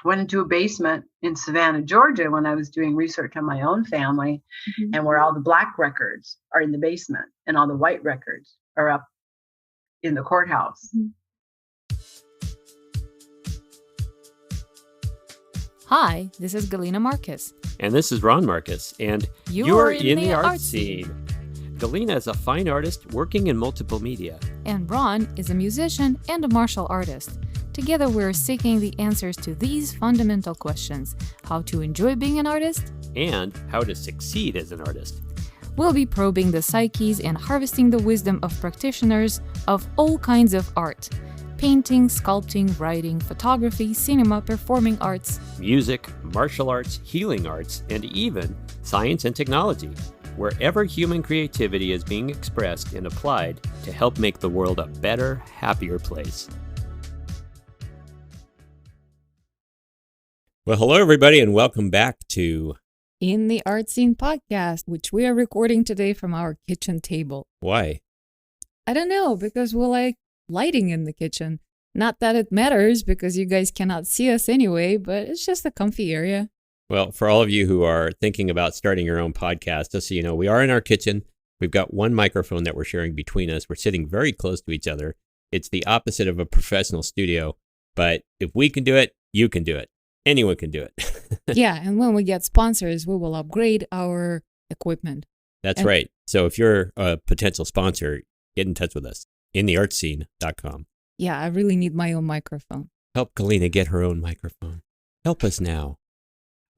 went into a basement in Savannah, Georgia, when I was doing research on my own family, and where all the black records are in the basement and all the white records are up in the courthouse. Hi, this is Galina Marcus. And this is Ron Marcus, and you're in the art scene. Galina is a fine artist working in multiple media. And Ron is a musician and a martial artist. Together we're seeking the answers to these fundamental questions: how to enjoy being an artist, and how to succeed as an artist. We'll be probing the psyches and harvesting the wisdom of practitioners of all kinds of art: painting, sculpting, writing, photography, cinema, performing arts, music, martial arts, healing arts, and even science and technology, wherever human creativity is being expressed and applied to help make the world a better, happier place. Well, hello, everybody, and welcome back to In the Art Scene Podcast, which we are recording today from our kitchen table. Why? I don't know, because we like lighting in the kitchen. Not that it matters, because you guys cannot see us anyway, but it's just a comfy area. Well, for all of you who are thinking about starting your own podcast, just so you know, we are in our kitchen. We've got one microphone that we're sharing between us. We're sitting very close to each other. It's the opposite of a professional studio, but if we can do it, you can do it. Anyone can do it. Yeah, and when we get sponsors, we will upgrade our equipment. That's right. So if you're a potential sponsor, get in touch with us. InTheArtScene.com. Yeah, I really need my own microphone. Help Galina get her own microphone. Help us now.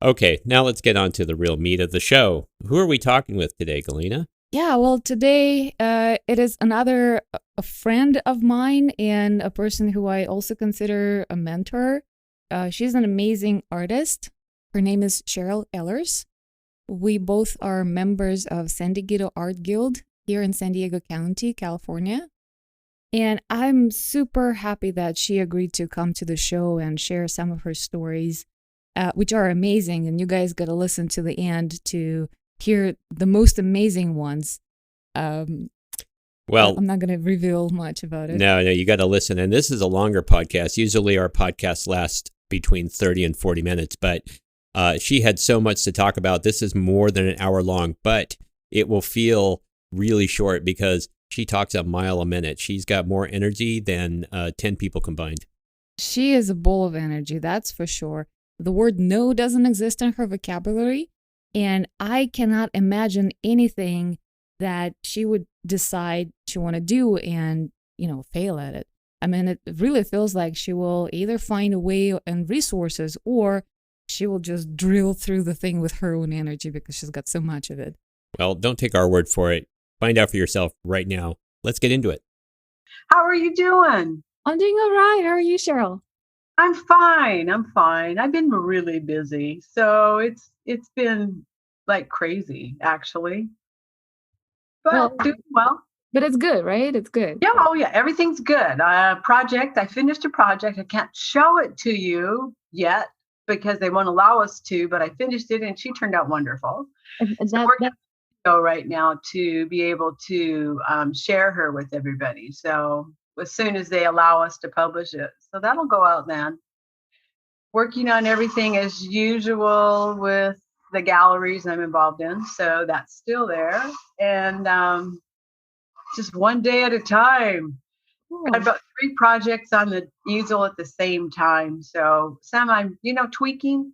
Okay, now let's get on to the real meat of the show. Who are we talking with today, Galina? Yeah, well, today it is a friend of mine and a person who I also consider a mentor. She's an amazing artist. Her name is Cheryl Ehlers. We both are members of San Diego Art Guild here in San Diego County, California. And I'm super happy that she agreed to come to the show and share some of her stories, which are amazing. And you guys got to listen to the end to hear the most amazing ones. Well, I'm not going to reveal much about it. No, you got to listen. And this is a longer podcast. Usually our podcasts last between 30 and 40 minutes, but she had so much to talk about. This is more than an hour long, but it will feel really short because she talks a mile a minute. She's got more energy than 10 people combined. She is a ball of energy, that's for sure. The word no doesn't exist in her vocabulary, and I cannot imagine anything that she would decide she want to do and, fail at it. I mean, it really feels like she will either find a way and resources, or she will just drill through the thing with her own energy because she's got so much of it. Well, don't take our word for it. Find out for yourself right now. Let's get into it. How are you doing? I'm doing all right. How are you, Cheryl? I'm fine. I've been really busy. So it's been like crazy, actually. But doing well. But it's good, right? It's good. Yeah. Oh, yeah. Everything's good. I finished a project. I can't show it to you yet because they won't allow us to, but I finished it and she turned out wonderful. So we're going to go right now to be able to share her with everybody. So as soon as they allow us to publish it. So that'll go out then. Working on everything as usual with the galleries I'm involved in. So that's still there. And just one day at a time. Got about 3 projects on the easel at the same time. So some I'm, tweaking,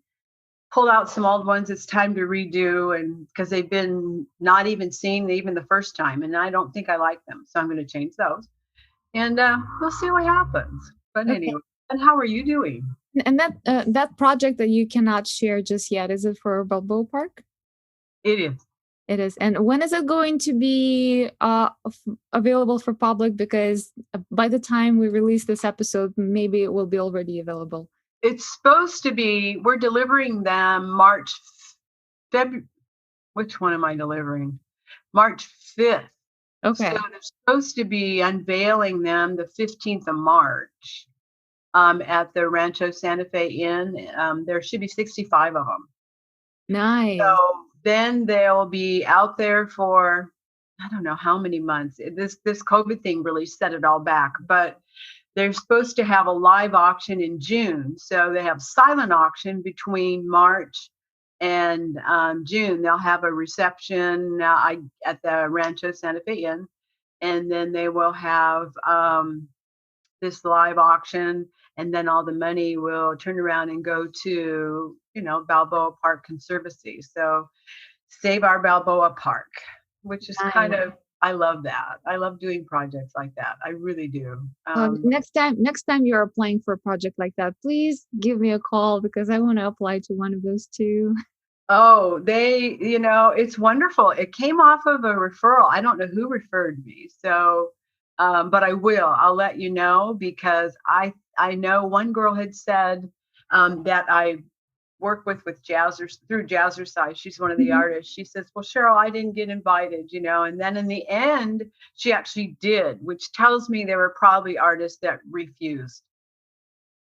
pull out some old ones it's time to redo, and because they've been not even seen even the first time, and I don't think I like them. So I'm going to change those. And we'll see what happens. But anyway, and how are you doing? And that project that you cannot share just yet, is it for Balboa Park? It is. It is. And when is it going to be available for public? Because by the time we release this episode, maybe it will be already available. It's supposed to be, we're delivering them February. Which one am I delivering? March 5th. Okay. So they're supposed to be unveiling them the 15th of March at the Rancho Santa Fe Inn. There should be 65 of them. Nice. So then they'll be out there for, I don't know how many months. This COVID thing really set it all back. But they're supposed to have a live auction in June. So they have silent auction between March and June. They'll have a reception at the Rancho Santa Fe Inn, and then they will have this live auction, and then all the money will turn around and go to, Balboa Park Conservancy. So save our Balboa Park, which is kind of, I love that. I love doing projects like that. I really do. Next time you're applying for a project like that, please give me a call, because I want to apply to one of those too. Oh, it's wonderful. It came off of a referral. I don't know who referred me. So, but I'll let you know, because I know one girl had said that I work with Jazzers, through Jazzercise. She's one of the artists. She says, well, Cheryl, I didn't get invited, and then in the end, she actually did, which tells me there were probably artists that refused.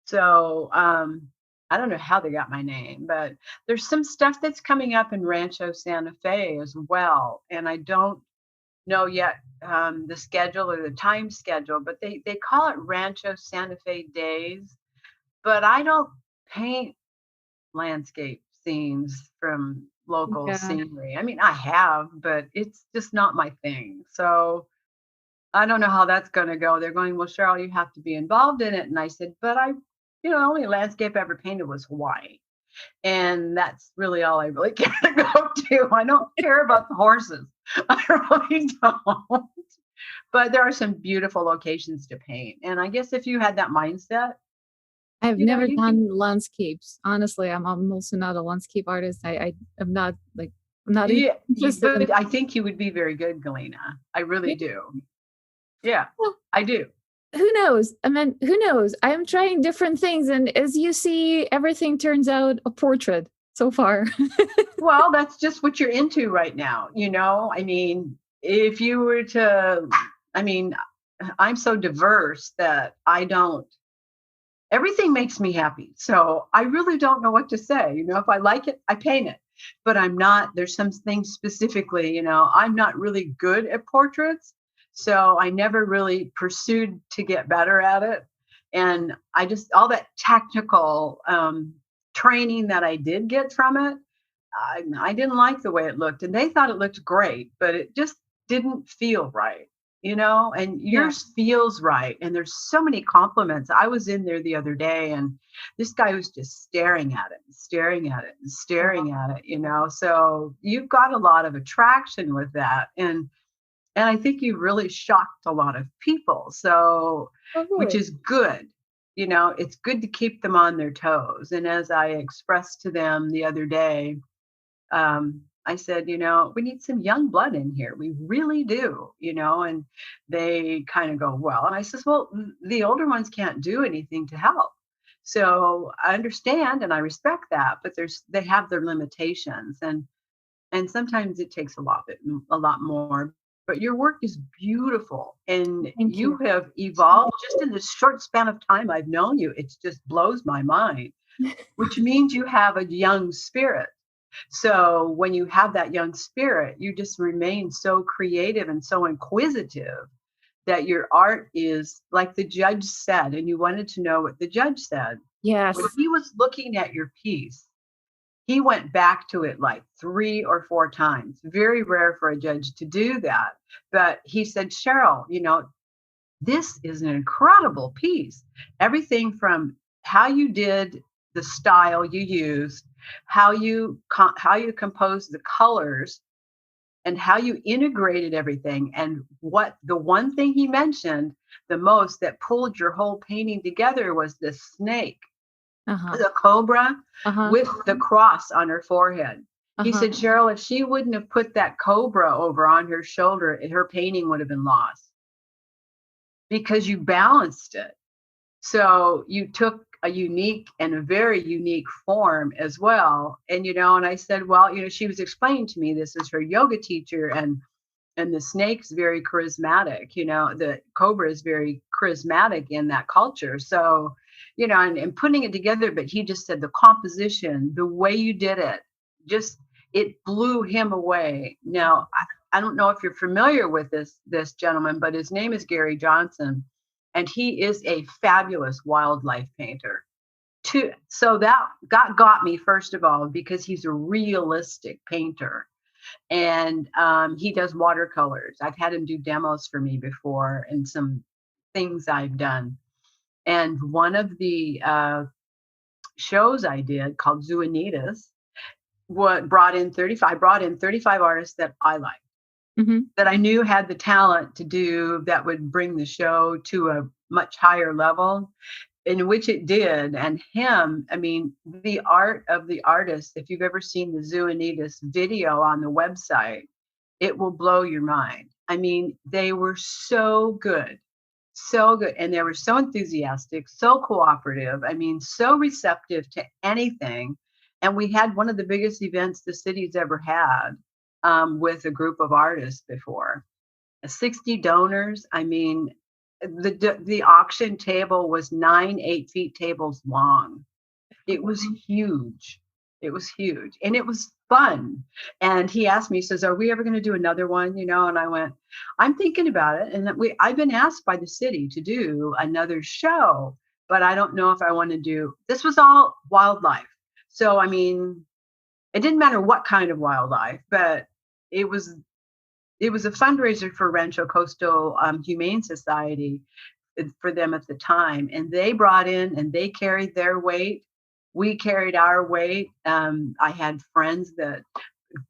So, I don't know how they got my name, but there's some stuff that's coming up in Rancho Santa Fe as well. And I don't know yet the schedule or the time schedule, but they call it Rancho Santa Fe Days. But I don't paint landscape scenes from local scenery. I mean, I have, but it's just not my thing. So I don't know how that's going to go. They're going, well, Cheryl, you have to be involved in it. And I said, but the only landscape I ever painted was Hawaii. And that's really all I really care to go to. I don't care about the horses. I really don't. But there are some beautiful locations to paint. And I guess if you had that mindset, I've never done landscapes. Honestly, I'm also not a landscape artist. I'm not. Yeah, but I think you would be very good, Galena. I really do. Yeah, well, I do. Who knows? I mean, who knows? I'm trying different things. And as you see, everything turns out a portrait so far. Well, that's just what you're into right now. I mean, if you were to, I'm so diverse that everything makes me happy. So I really don't know what to say. If I like it, I paint it. But there's some things specifically, I'm not really good at portraits. So I never really pursued to get better at it. And all that technical training that I did get from it, I didn't like the way it looked. And they thought it looked great, but it just didn't feel right. And yours feels right. And there's so many compliments. I was in there the other day, and this guy was just staring at it and staring at it and staring at it, So you've got a lot of attraction with that. And I think you really shocked a lot of people. So, which is good. It's good to keep them on their toes. And as I expressed to them the other day, I said, we need some young blood in here. We really do, and they kind of go, well, and I says, well, the older ones can't do anything to help. So I understand and I respect that, but they have their limitations, and sometimes it takes a lot more. But your work is beautiful, and you have evolved just in this short span of time I've known you. It just blows my mind, which means you have a young spirit. So when you have that young spirit, you just remain so creative and so inquisitive that your art is like the judge said, and you wanted to know what the judge said. Yes. When he was looking at your piece, he went back to it like 3 or 4 times. Very rare for a judge to do that. But he said, Cheryl, this is an incredible piece. Everything from how you did the style you used, how you composed the colors, and how you integrated everything. And what the one thing he mentioned the most that pulled your whole painting together was the snake, the cobra with the cross on her forehead. He said, Cheryl, if she wouldn't have put that cobra over on her shoulder, her painting would have been lost, because you balanced it. So you took a unique and a very unique form as well. And, and I said, well, she was explaining to me, this is her yoga teacher, and the snake's very charismatic, the cobra is very charismatic in that culture. So, and putting it together, but he just said the composition, the way you did it, it blew him away. Now, I don't know if you're familiar with this gentleman, but his name is Gary Johnson. and he is a fabulous wildlife painter. So that got me, first of all, because he's a realistic painter, and he does watercolors. I've had him do demos for me before, and some things I've done. And one of the shows I did called Zoonitas brought in 35 artists that I liked, that I knew had the talent to do, that would bring the show to a much higher level, in which it did. And him, I mean, the art of the artist, if you've ever seen the Zoonitas video on the website, it will blow your mind. I mean, they were so good. So good. And they were so enthusiastic, so cooperative. I mean, so receptive to anything. And we had one of the biggest events the city's ever had with a group of artists before. 60 donors. I mean, the auction table was 9 8-foot tables long. It was huge. It was huge. And it was fun. And he asked me, he says, are we ever going to do another one? You know, and I went, I'm thinking about it. And I've been asked by the city to do another show, but I don't know if I want to do, this was all wildlife. So, I mean, it didn't matter what kind of wildlife, but it was a fundraiser for Rancho Coastal Humane Society for them at the time. And they brought in, and they carried their weight. We carried our weight. I had friends that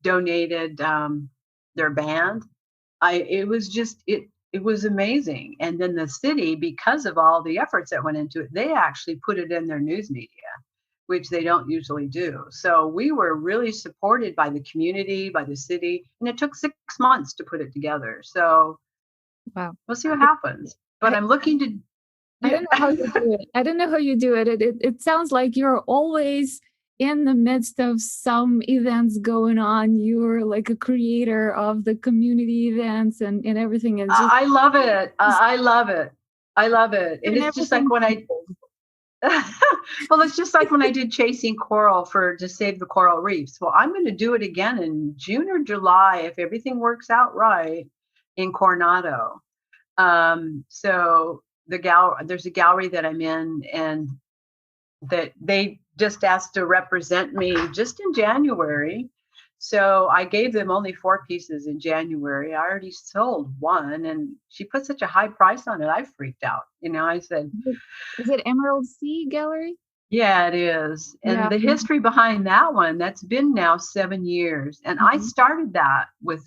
donated their band. It was amazing. And then the city, because of all the efforts that went into it, they actually put it in their news media, which they don't usually do. So we were really supported by the community, by the city, and it took 6 months to put it together. So wow, we'll see what happens. But I'm looking to. I don't know how you do it. I don't know how you do it. It sounds like you're always in the midst of some events going on. You're like a creator of the community events and everything. And I love it. I love it. I love it. And it's just like when well, it's just like when I did Chasing Coral to save the coral reefs. Well, I'm going to do it again in June or July if everything works out right in Coronado. So there's a gallery that I'm in, and that they just asked to represent me just in January. So I gave them only 4 pieces in January. I already sold one, and she put such a high price on it. I freaked out. You know, I said, is it Emerald Sea Gallery? Yeah, it is. And the history behind that one, that's been now 7 years. And I started that with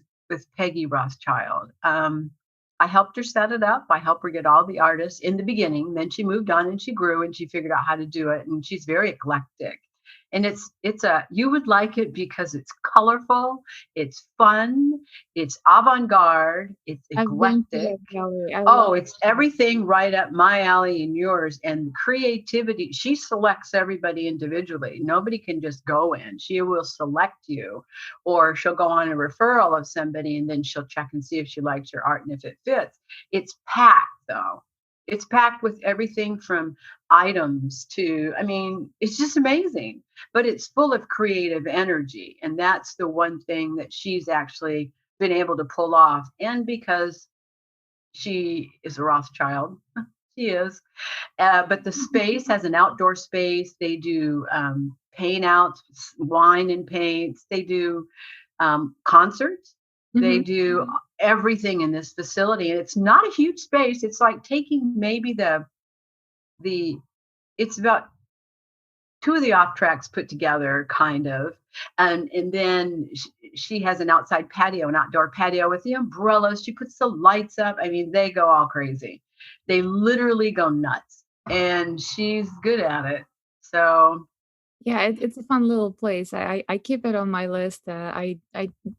Peggy Rothschild. I helped her set it up. I helped her get all the artists in the beginning. Then she moved on and she grew and she figured out how to do it. And she's very eclectic. And you would like it because it's colorful, it's fun, it's avant-garde, it's eclectic. It's everything right up my alley and yours. And creativity, she selects everybody individually. Nobody can just go in. She will select you, or she'll go on a referral of somebody, and then she'll check and see if she likes your art and if it fits. It's packed, though. It's packed with everything from items to, I mean, it's just amazing, but it's full of creative energy. And that's the one thing that she's actually been able to pull off. And because she is a Rothschild, she is, but the space has an outdoor space. They do paint outs, wine and paints. They do concerts. They do everything in this facility, and it's not a huge space. It's like taking maybe it's about 2 of the off tracks put together, kind of, and then she has an outside patio, an outdoor patio with the umbrellas. She puts the lights up. I mean, they go all crazy. They literally go nuts, and she's good at it. So. Yeah, it's a fun little place. I keep it on my list. I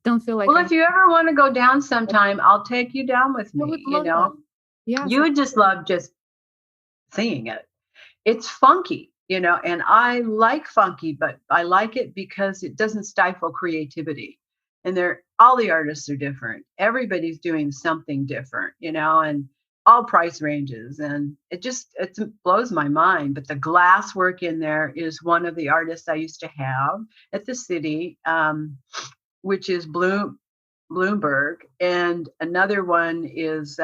don't feel like. Well, if you ever want to go down sometime, I'll take you down with me. You know, you would just love just seeing it. It's funky, you know, and I like funky, but I like it because it doesn't stifle creativity. And all the artists are different. Everybody's doing something different, you know, and all price ranges, and it blows my mind. But the glass work in there is one of the artists I used to have at the city, which is Bloomberg, and another one is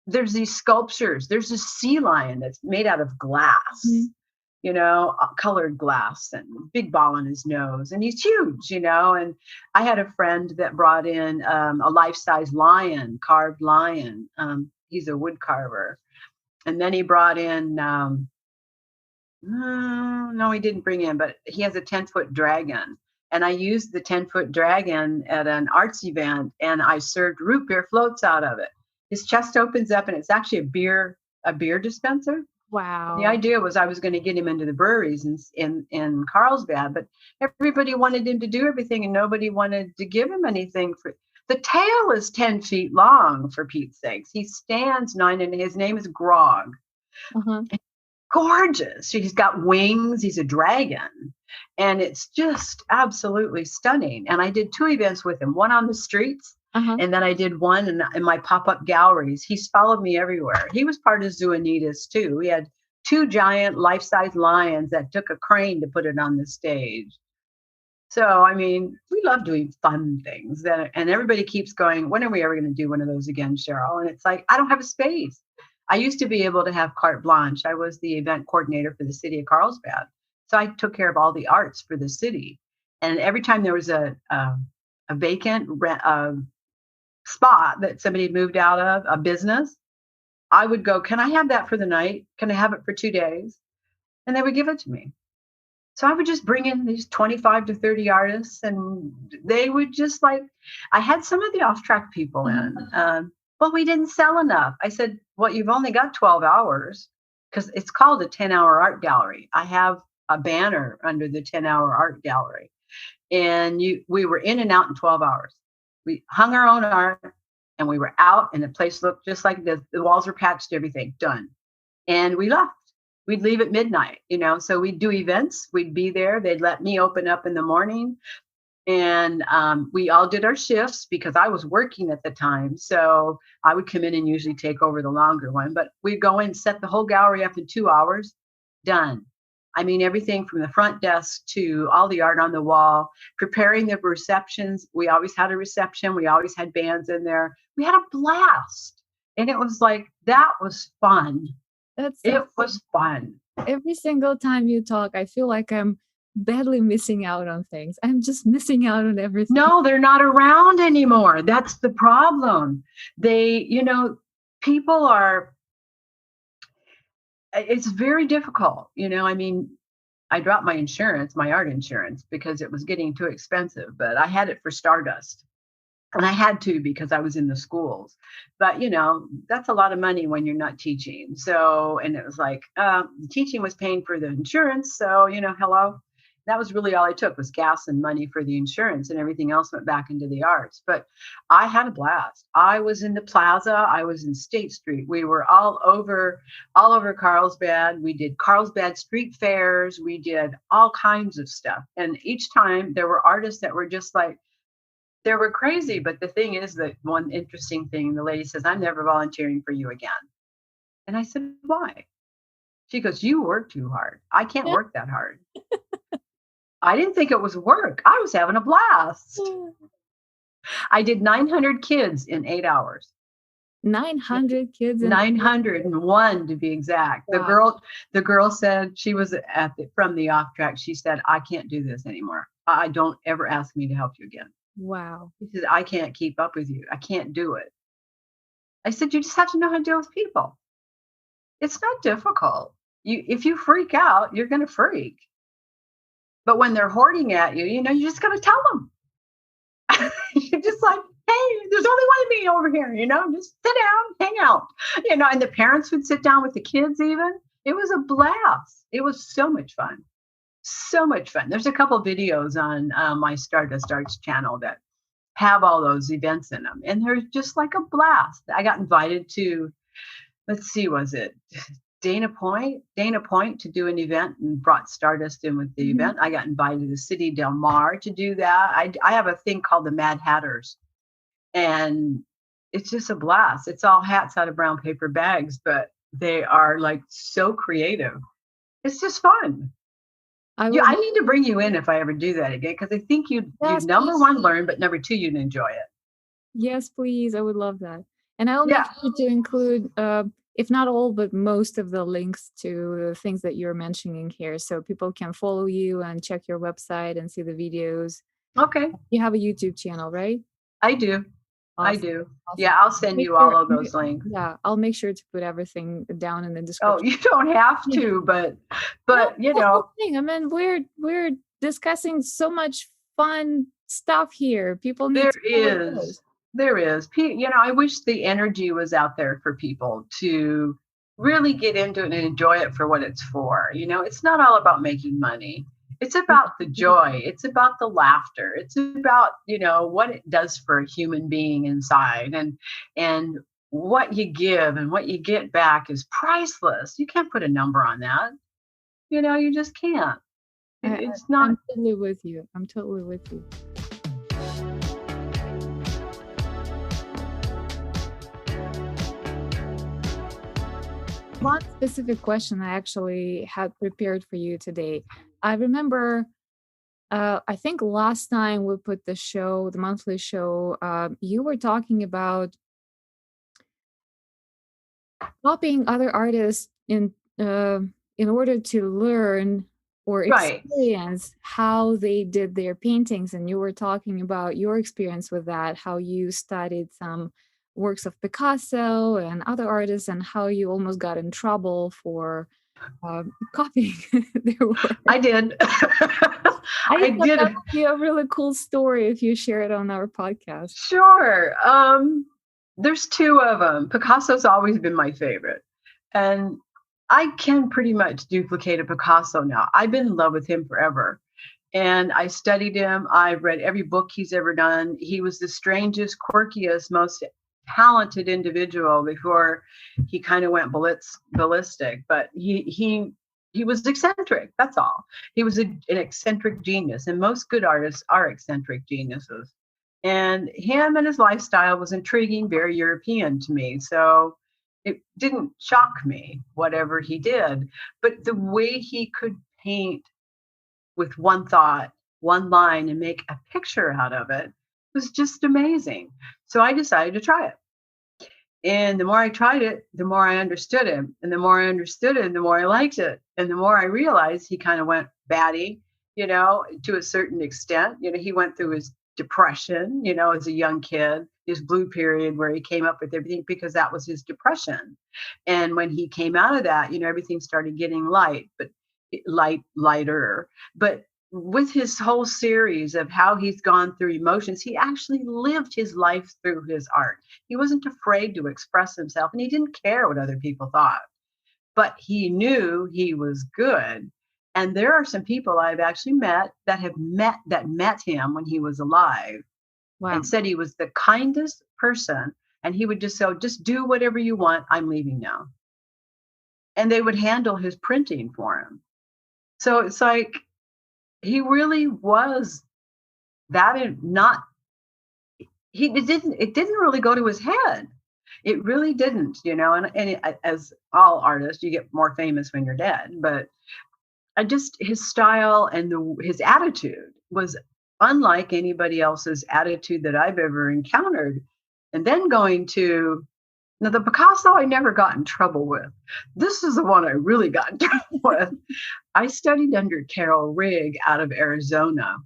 there's these sculptures. There's a sea lion that's made out of glass, colored glass, and big ball on his nose. And he's huge, and I had a friend that brought in a life-size lion, carved lion. He's a wood carver. And then he brought in, no, he didn't bring in, but he has a 10-foot dragon. And I used the 10-foot dragon at an arts event, and I served root beer floats out of it. His chest opens up, and it's actually a beer dispenser. Wow. The idea was I was going to get him into the breweries in Carlsbad, but everybody wanted him to do everything, and nobody wanted to give him anything. The tail is 10 feet long, for Pete's sakes. He stands 9, and his name is Grog. Uh-huh. Gorgeous. He's got wings. He's a dragon. And it's just absolutely stunning. And I did 2 events with him, one on the streets, and then I did one in my pop-up galleries. He's followed me everywhere. He was part of Zoonitas too. We had 2 giant life-size lions that took a crane to put it on the stage. So, I mean, we love doing fun things. And everybody keeps going, when are we ever going to do one of those again, Cheryl? And it's like, I don't have a space. I used to be able to have carte blanche. I was the event coordinator for the city of Carlsbad. So I took care of all the arts for the city. And every time there was a vacant spot that somebody had moved out of, a business, I would go, can I have that for the night? Can I have it for 2 days? And they would give it to me. So I would just bring in these 25 to 30 artists, and they would just I had some of the off-track people in. Well, we didn't sell enough. I said, well, you've only got 12 hours because it's called a 10-hour art gallery. I have a banner under the 10-hour art gallery. And we were in and out in 12 hours. We hung our own art, and we were out, and the place looked just like this. The walls were patched, everything done. And we left. We'd leave at midnight, so we'd do events. We'd be there. They'd let me open up in the morning. And we all did our shifts because I was working at the time. So I would come in and usually take over the longer one. But we'd go in, set the whole gallery up in 2 hours, done. I mean, everything from the front desk to all the art on the wall, preparing the receptions. We always had a reception. We always had bands in there. We had a blast. And it was that was fun. It was fun. Every single time you talk, I feel like I'm badly missing out on things. I'm just missing out on everything. No, they're not around anymore. That's the problem. People are, it's very difficult. I mean, I dropped my insurance, my art insurance, because it was getting too expensive, but I had it for Stardust. And I had to because I was in the schools. But, that's a lot of money when you're not teaching. So, and it was the teaching was paying for the insurance. So, hello. That was really all I took was gas and money for the insurance, and everything else went back into the arts. But I had a blast. I was in the plaza. I was in State Street. We were all over Carlsbad. We did Carlsbad street fairs. We did all kinds of stuff. And each time there were artists that were just they were crazy. But the thing is that one interesting thing, the lady says, I'm never volunteering for you again. And I said, why? She goes, you work too hard. I can't work that hard. I didn't think it was work. I was having a blast. I did 900 kids in 8 hours. 900 kids? 901 to be exact. Wow. The girl said, she was from the off track. She said, I can't do this anymore. I don't ever ask me to help you again. Wow. She said, I can't keep up with you. I can't do it. I said, you just have to know how to deal with people. It's not difficult. If you freak out, you're going to freak. But when they're hoarding at you, you just got to tell them. You're just hey, there's only one of me over here, just sit down, hang out, and the parents would sit down with the kids even. It was a blast. It was so much fun. So much fun. There's a couple videos on my Stardust Arts channel that have all those events in them. And they're just a blast. I got invited to, let's see, was it Dana Point to do an event and brought Stardust in with the event. I got invited to City Del Mar to do that. I have a thing called the Mad Hatters, and it's just a blast. It's all hats out of brown paper bags, but they are so creative. It's just fun. I need to bring you in if I ever do that again, because I think you'd number one learn, but number two, you'd enjoy it. Yes, please. I would love that. And I'll make sure to include, if not all, but most of the links to the things that you're mentioning here. So people can follow you and check your website and see the videos. Okay. You have a YouTube channel, right? I do. Awesome. I do. Awesome. Yeah, I'll send you all of those links. Yeah, I'll make sure to put everything down in the description. Oh, you don't have to, but you know. I mean, we're discussing so much fun stuff here. People need There is. You know, I wish the energy was out there for people to really get into it and enjoy it for what it's for. You know, it's not all about making money. It's about the joy. It's about the laughter. It's about, you know, what it does for a human being inside, and what you give and what you get back is priceless. You can't put a number on that. You know, you just can't. It's not. I'm totally with you. One specific question I actually had prepared for you today. I remember, I think last time we put the monthly show, you were talking about copying other artists in order to learn or experience how they did their paintings. And you were talking about your experience with that, how you studied some works of Picasso and other artists, and how you almost got in trouble for copying their work. I did. I did. That would be a really cool story if you share it on our podcast. Sure. There's two of them. Picasso's always been my favorite, and I can pretty much duplicate a Picasso now. I've been in love with him forever, and I studied him. I've read every book he's ever done. He was the strangest, quirkiest, most talented individual before he kind of went ballistic, but he was eccentric. That's all. He was an eccentric genius, and most good artists are eccentric geniuses. And him and his lifestyle was intriguing, very European to me. So it didn't shock me, whatever he did. But the way he could paint with one thought, one line, and make a picture out of it was just amazing. So I decided to try it. And the more I tried it, the more I understood him. And the more I understood him, the more I liked it. And the more I realized he kind of went batty, you know, to a certain extent. You know, he went through his depression, you know, as a young kid, his blue period where he came up with everything because that was his depression. And when he came out of that, you know, everything started getting lighter. But with his whole series of how he's gone through emotions, he actually lived his life through his art. He wasn't afraid to express himself, and he didn't care what other people thought, but he knew he was good. And there are some people I've actually met that met him when he was alive. Wow. And said he was the kindest person. And he would just say, just do whatever you want. I'm leaving now. And they would handle his printing for him. So it's like, he really was that. It didn't really go to his head. It really didn't, you know, and as all artists, you get more famous when you're dead, but his style and his attitude was unlike anybody else's attitude that I've ever encountered. And then now the Picasso I never got in trouble with. This is the one I really got in trouble with. I studied under Carol Rigg out of Arizona.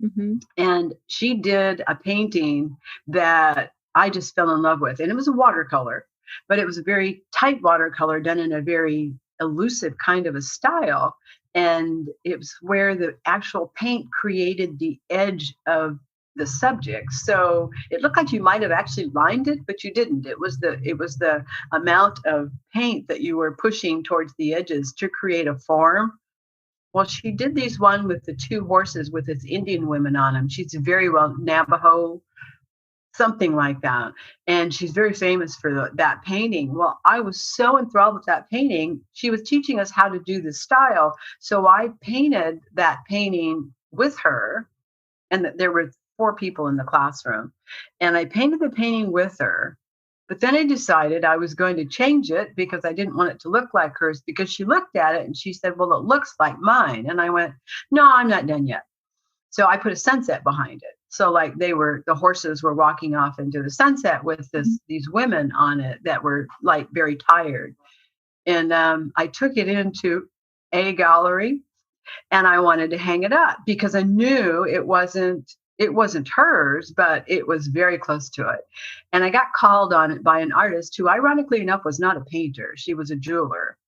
Mm-hmm. And she did a painting that I just fell in love with. And it was a watercolor, but it was a very tight watercolor done in a very elusive kind of a style. And it was where the actual paint created the edge of the subject. So it looked like you might have actually lined it, but you didn't. It was the amount of paint that you were pushing towards the edges to create a form. Well, she did these one with the two horses with its Indian women on them. She's very well Navajo, something like that. And she's very famous for that painting. Well, I was so enthralled with that painting. She was teaching us how to do the style. So I painted that painting with her, and there were 4 people in the classroom, and I painted the painting with her. But then I decided I was going to change it because I didn't want it to look like hers, because she looked at it and she said, well, it looks like mine. And I went, no, I'm not done yet. So I put a sunset behind it. So like the horses were walking off into the sunset with these women on it that were like very tired. And I took it into a gallery and I wanted to hang it up because I knew it wasn't hers, but it was very close to it. And I got called on it by an artist who, ironically enough, was not a painter. She was a jeweler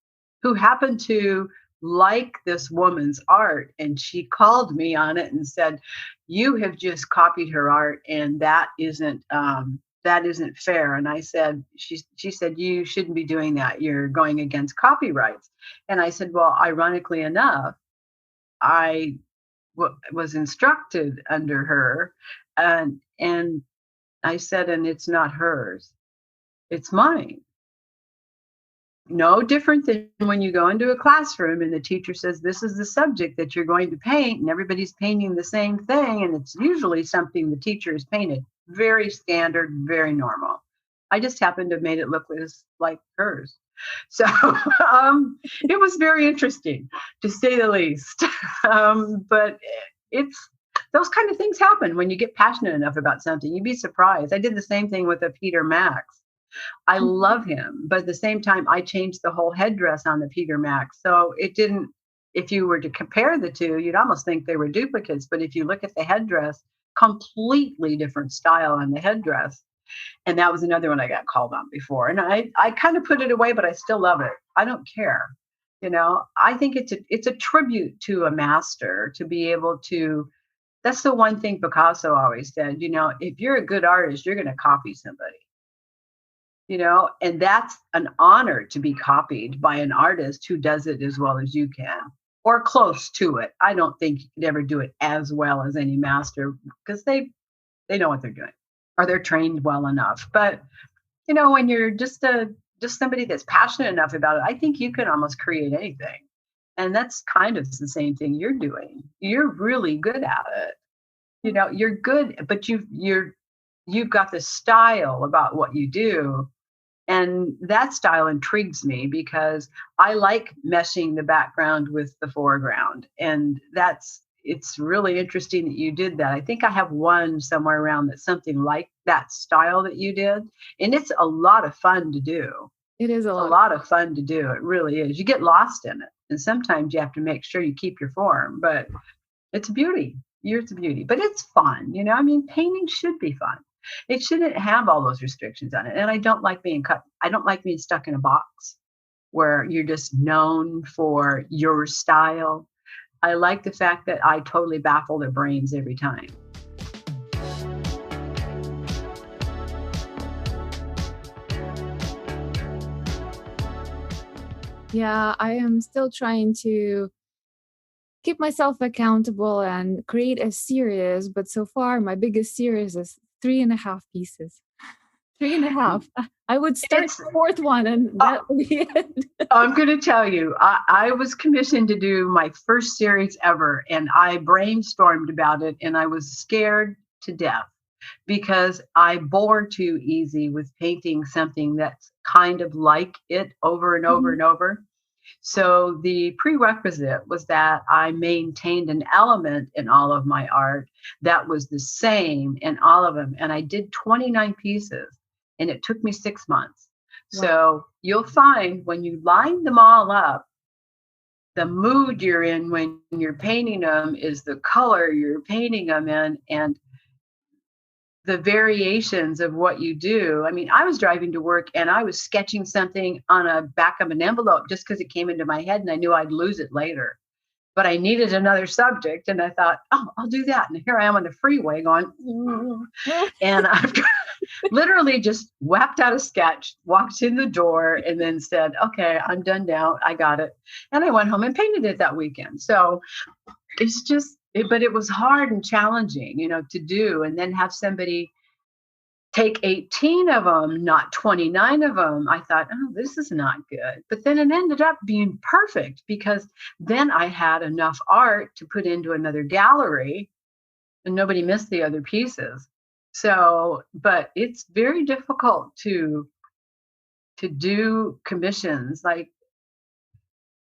who happened to like this woman's art. And she called me on it and said, "You have just copied her art, and that isn't fair." And I said, she said, "You shouldn't be doing that. You're going against copyrights." And I said, "Well, ironically enough, I was instructed under her, and I said, and it's not hers, it's mine." No different than when you go into a classroom and the teacher says, "This is the subject that you're going to paint," and everybody's painting the same thing, and it's usually something the teacher has painted. Very standard, very normal. I just happened to have made it look like hers. So it was very interesting, to say the least. But it's those kind of things happen when you get passionate enough about something. You'd be surprised. I did the same thing with a Peter Max. I love him, but at the same time, I changed the whole headdress on the Peter Max. So it didn't, if you were to compare the two, you'd almost think they were duplicates. But if you look at the headdress, completely different style on the headdress. And that was another one I got called on before. And I kind of put it away, but I still love it. I don't care. I think it's a tribute to a master to be able to, that's the one thing Picasso always said, if you're a good artist, you're going to copy somebody. And that's an honor to be copied by an artist who does it as well as you can, or close to it. I don't think you could ever do it as well as any master because they know what they're doing, or they're trained well enough. But, when you're just somebody that's passionate enough about it, I think you can almost create anything. And that's kind of the same thing you're doing. You're really good at it. You're good, but you've got the style about what you do. And that style intrigues me because I like meshing the background with the foreground. And it's really interesting that you did that. I think I have one somewhere around that's something like that style that you did. And it's a lot of fun to do. It is a lot of fun to do. It really is. You get lost in it. And sometimes you have to make sure you keep your form, but it's a beauty. It's a beauty, but it's fun. Painting should be fun. It shouldn't have all those restrictions on it. And I don't like being stuck in a box where you're just known for your style. I like the fact that I totally baffle their brains every time. Yeah, I am still trying to keep myself accountable and create a series, but so far my biggest series is 3.5 pieces. 3.5. I would start the fourth one and that would be it. I'm going to tell you, I was commissioned to do my first series ever, and I brainstormed about it, and I was scared to death because I bore too easy with painting something that's kind of like it over and over and over. So the prerequisite was that I maintained an element in all of my art that was the same in all of them. And I did 29 pieces, and it took me 6 months. Wow. So you'll find when you line them all up, the mood you're in when you're painting them is the color you're painting them in, and the variations of what you do. I mean, I was driving to work and I was sketching something on a back of an envelope just because it came into my head and I knew I'd lose it later. But I needed another subject and I thought, oh, I'll do that. And here I am on the freeway going, and I've literally just whacked out a sketch, walked in the door, and then said, okay, I'm done now. I got it. And I went home and painted it that weekend. So it's just, but it was hard and challenging, to do, and then have somebody take 18 of them, not 29 of them. I thought, oh, this is not good. But then it ended up being perfect because then I had enough art to put into another gallery and nobody missed the other pieces. So, but it's very difficult to do commissions. Like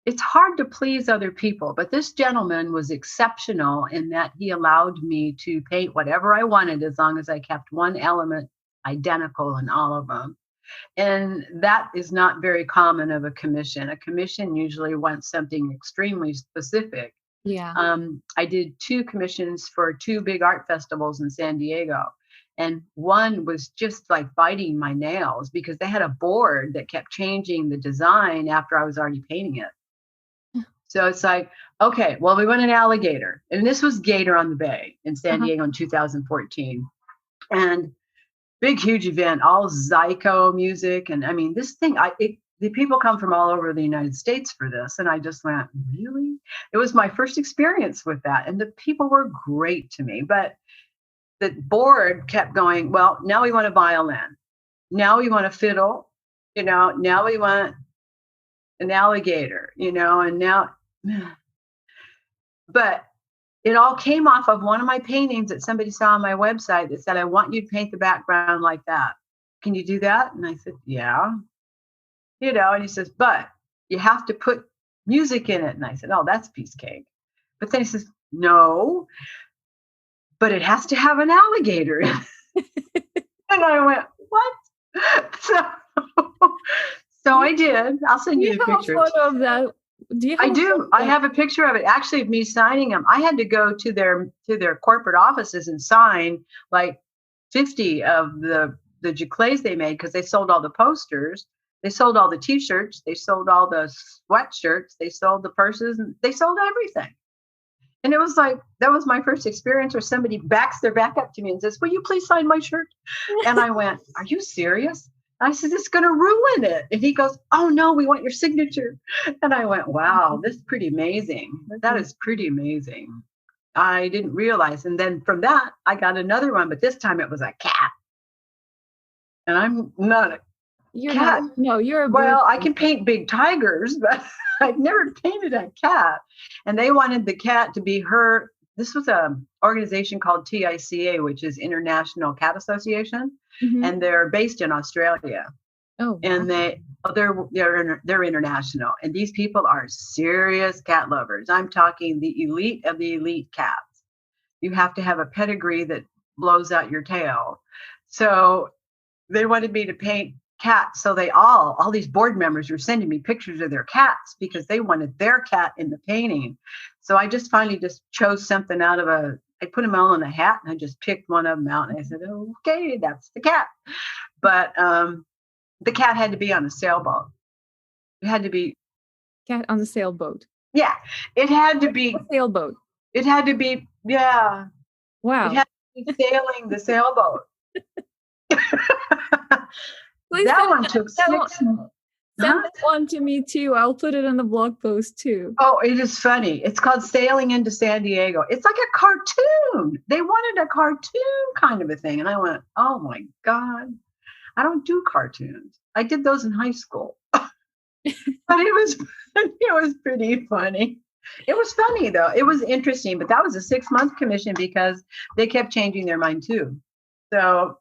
it's hard to please other people, but this gentleman was exceptional in that he allowed me to paint whatever I wanted as long as I kept one element identical in all of them. And that is not very common of a commission. A commission usually wants something extremely specific. Yeah. I did 2 commissions for 2 big art festivals in San Diego. And one was just like biting my nails because they had a board that kept changing the design after I was already painting it. So it's like, okay, well, we want an alligator. And this was Gator on the Bay in San Diego in 2014. And big, huge event, all Zyko music. And I mean, this thing, the people come from all over the United States for this. And I just went, really? It was my first experience with that. And the people were great to me. But the board kept going, well, now we want a violin. Now we want a fiddle. Now we want an alligator, and now. But it all came off of one of my paintings that somebody saw on my website that said, I want you to paint the background like that. Can you do that? And I said, yeah. And he says, but you have to put music in it. And I said, oh, that's piece cake. But then he says, no, but it has to have an alligator in it. And I went, what? So I did. I'll send you the pictures. Photo of that. I do. I have a picture of it, actually, of me signing them. I had to go to their corporate offices and sign like 50 of the giclées they made because they sold all the posters, they sold all the T-shirts, they sold all the sweatshirts, they sold the purses, and they sold everything. And it was like, that was my first experience where somebody backs their back up to me and says, will you please sign my shirt? And I went, are you serious? I said, it's going to ruin it. And he goes, oh, no, we want your signature. And I went, wow, this is pretty amazing. That is pretty amazing. I didn't realize. And then from that, I got another one, but this time it was a cat. And I'm not a cat. You're a bird. Well, I can paint big tigers, but I've never painted a cat. And they wanted the cat to be her. This was an organization called TICA, which is International Cat Association. Mm-hmm. And they're based in Australia. Oh, wow. And they're international. And these people are serious cat lovers. I'm talking the elite of the elite cats. You have to have a pedigree that blows out your tail. So they wanted me to paint cats. So all these board members were sending me pictures of their cats because they wanted their cat in the painting. So I just finally chose something out of I put them all in a hat and I just picked one of them out and I said, okay, that's the cat. But the cat had to be on a sailboat. It had to be. Cat on the sailboat. Yeah. It had to be. A sailboat. It had to be, yeah. Wow. It had to be sailing the sailboat. That one took 6 months. Send this one to me too. I'll put it in the blog post too. Oh, it is funny. It's called Sailing into San Diego. It's like a cartoon. They wanted a cartoon kind of a thing. And I went, oh my God, I don't do cartoons. I did those in high school. But it was pretty funny. It was funny though. It was interesting, but that was a 6-month commission because they kept changing their mind too. So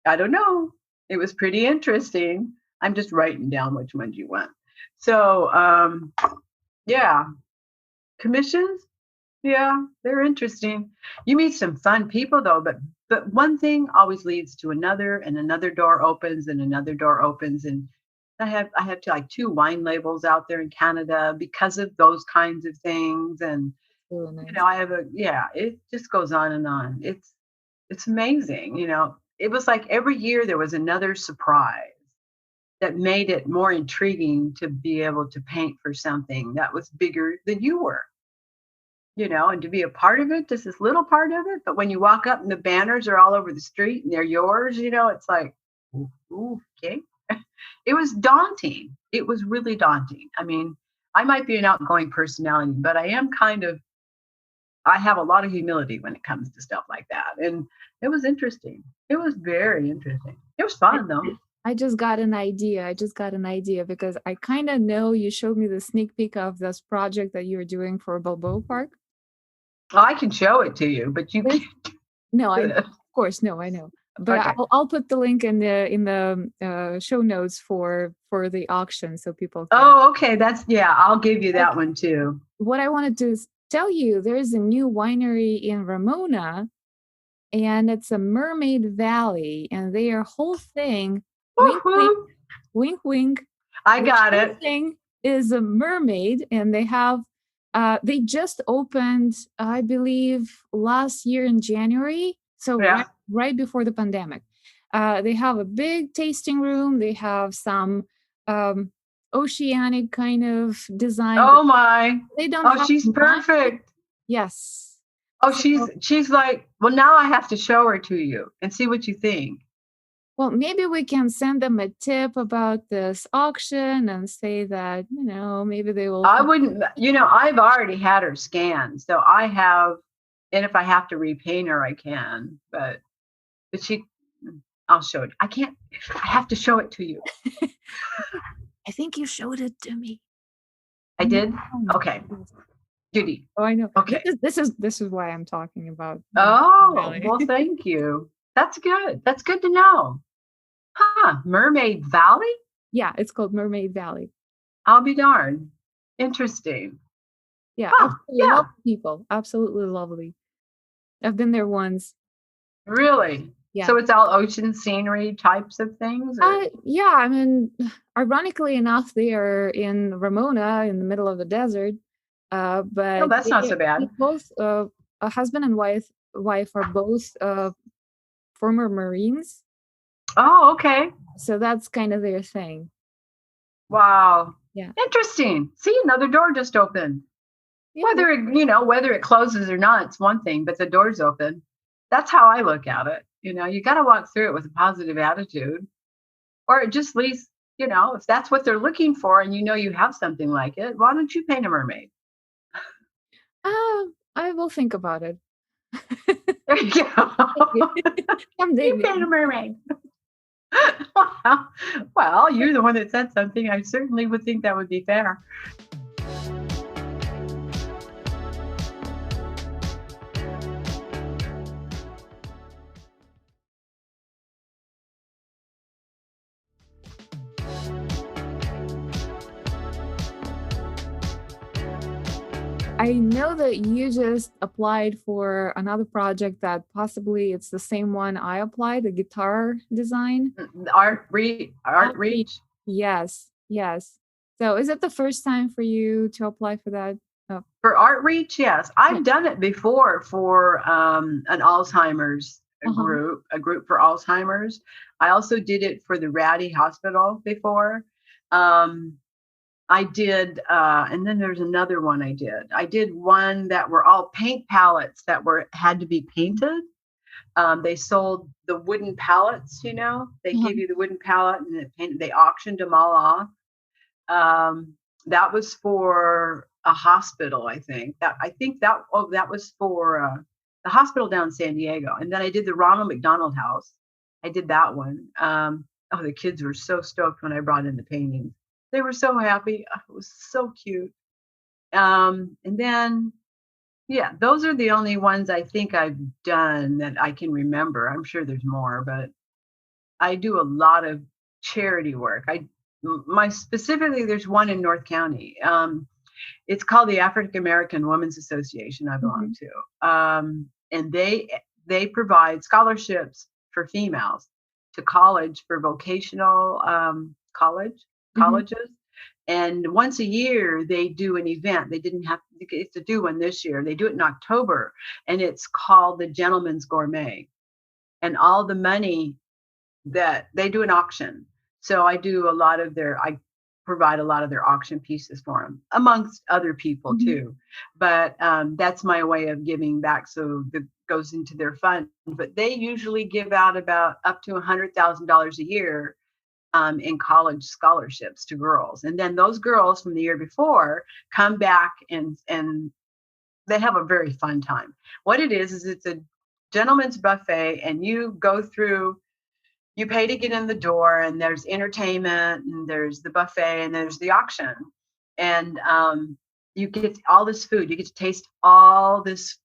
I don't know. It was pretty interesting. I'm just writing down which ones you want. So, yeah, commissions. Yeah, they're interesting. You meet some fun people though, but one thing always leads to another, and another door opens, and another door opens. And I have like 2 wine labels out there in Canada because of those kinds of things. And nice. I have it just goes on and on. It's amazing. It was like every year there was another surprise that made it more intriguing to be able to paint for something that was bigger than you were, and to be a part of it, just this little part of it. But when you walk up and the banners are all over the street and they're yours, it's like, ooh, okay. It was daunting. It was really daunting. I mean, I might be an outgoing personality, but I have a lot of humility when it comes to stuff like that. And it was interesting. It was very interesting. It was fun though. I just got an idea because I kind of know you showed me the sneak peek of this project that you were doing for Balboa Park. Well, I can show it to you, but you can't. No, of course, no, I know. But Okay. I'll put the link in the show notes for the auction so people can. Oh, okay. I'll give you that one too. What I wanted to tell you, there's a new winery in Ramona, and it's a Mermaid Valley, and their whole thing, wink, wink, wink, wink. I got it. Thing is a mermaid, and they have they just opened, I believe, last year in January, so right before the pandemic. They have a big tasting room. They have some oceanic kind of design. Oh my! They don't. Oh, she's perfect. Yes. Oh, she's like. Well, now I have to show her to you and see what you think. Well, maybe we can send them a tip about this auction and say that, maybe they will. I wouldn't, I've already had her scanned. So I have, and if I have to repaint her, I can. But I'll show it. I have to show it to you. I think you showed it to me. I did? Okay. Judy. Oh, I know. Okay. This is why I'm talking about. Oh, well, thank you. That's good. That's good to know. Huh. Mermaid Valley? Yeah, it's called Mermaid Valley. I'll be darned. Interesting. Yeah, lovely people. Absolutely lovely. I've been there once. Really? Yeah. So it's all ocean scenery types of things? Yeah, I mean, ironically enough, they are in Ramona in the middle of the desert. But that's not so bad. Both a husband and wife are both former Marines. Oh, okay. So that's kind of their thing. Wow. Yeah. Interesting. See, another door just opened. Yeah. Whether it closes or not, it's one thing, but the door's open. That's how I look at it. You got to walk through it with a positive attitude, or at just least, if that's what they're looking for and you have something like it, why don't you paint a mermaid? I will think about it. There you go. You paint a mermaid. Well, you're the one that said something. I certainly would think that would be fair. I know that you just applied for another project that possibly it's the same one I applied, the guitar design. Art Reach. Yes. So is it the first time for you to apply for that? Oh. For Art Reach, yes. I've done it before for an Alzheimer's group, a group for Alzheimer's. I also did it for the Ratty Hospital before. I did, and then there's another one I did. I did one that were all paint palettes that had to be painted. They sold the wooden pallets, they give you the wooden palette and they auctioned them all off. That was for a hospital, I think. That was for the hospital down in San Diego. And then I did the Ronald McDonald House. I did that one. The kids were so stoked when I brought in the paintings. They were so happy. It was so cute. And then, those are the only ones I think I've done that I can remember. I'm sure there's more, but I do a lot of charity work. Specifically, there's one in North County. It's called the African American Women's Association I belong to. And they provide scholarships for females to college, for vocational colleges. And once a year they do an event. They didn't have to do one this year. They do it in October, and it's called the Gentleman's Gourmet. And all the money that they do an auction. So I provide a lot of their auction pieces for them, amongst other people too. But that's my way of giving back. So that goes into their fund. But they usually give out about up to $100,000 a year in college scholarships to girls. And then those girls from the year before come back and they have a very fun time. What it is it's a gentleman's buffet, and you go through, you pay to get in the door, and there's entertainment, and there's the buffet, and there's the auction. And you get all this food. You get to taste all this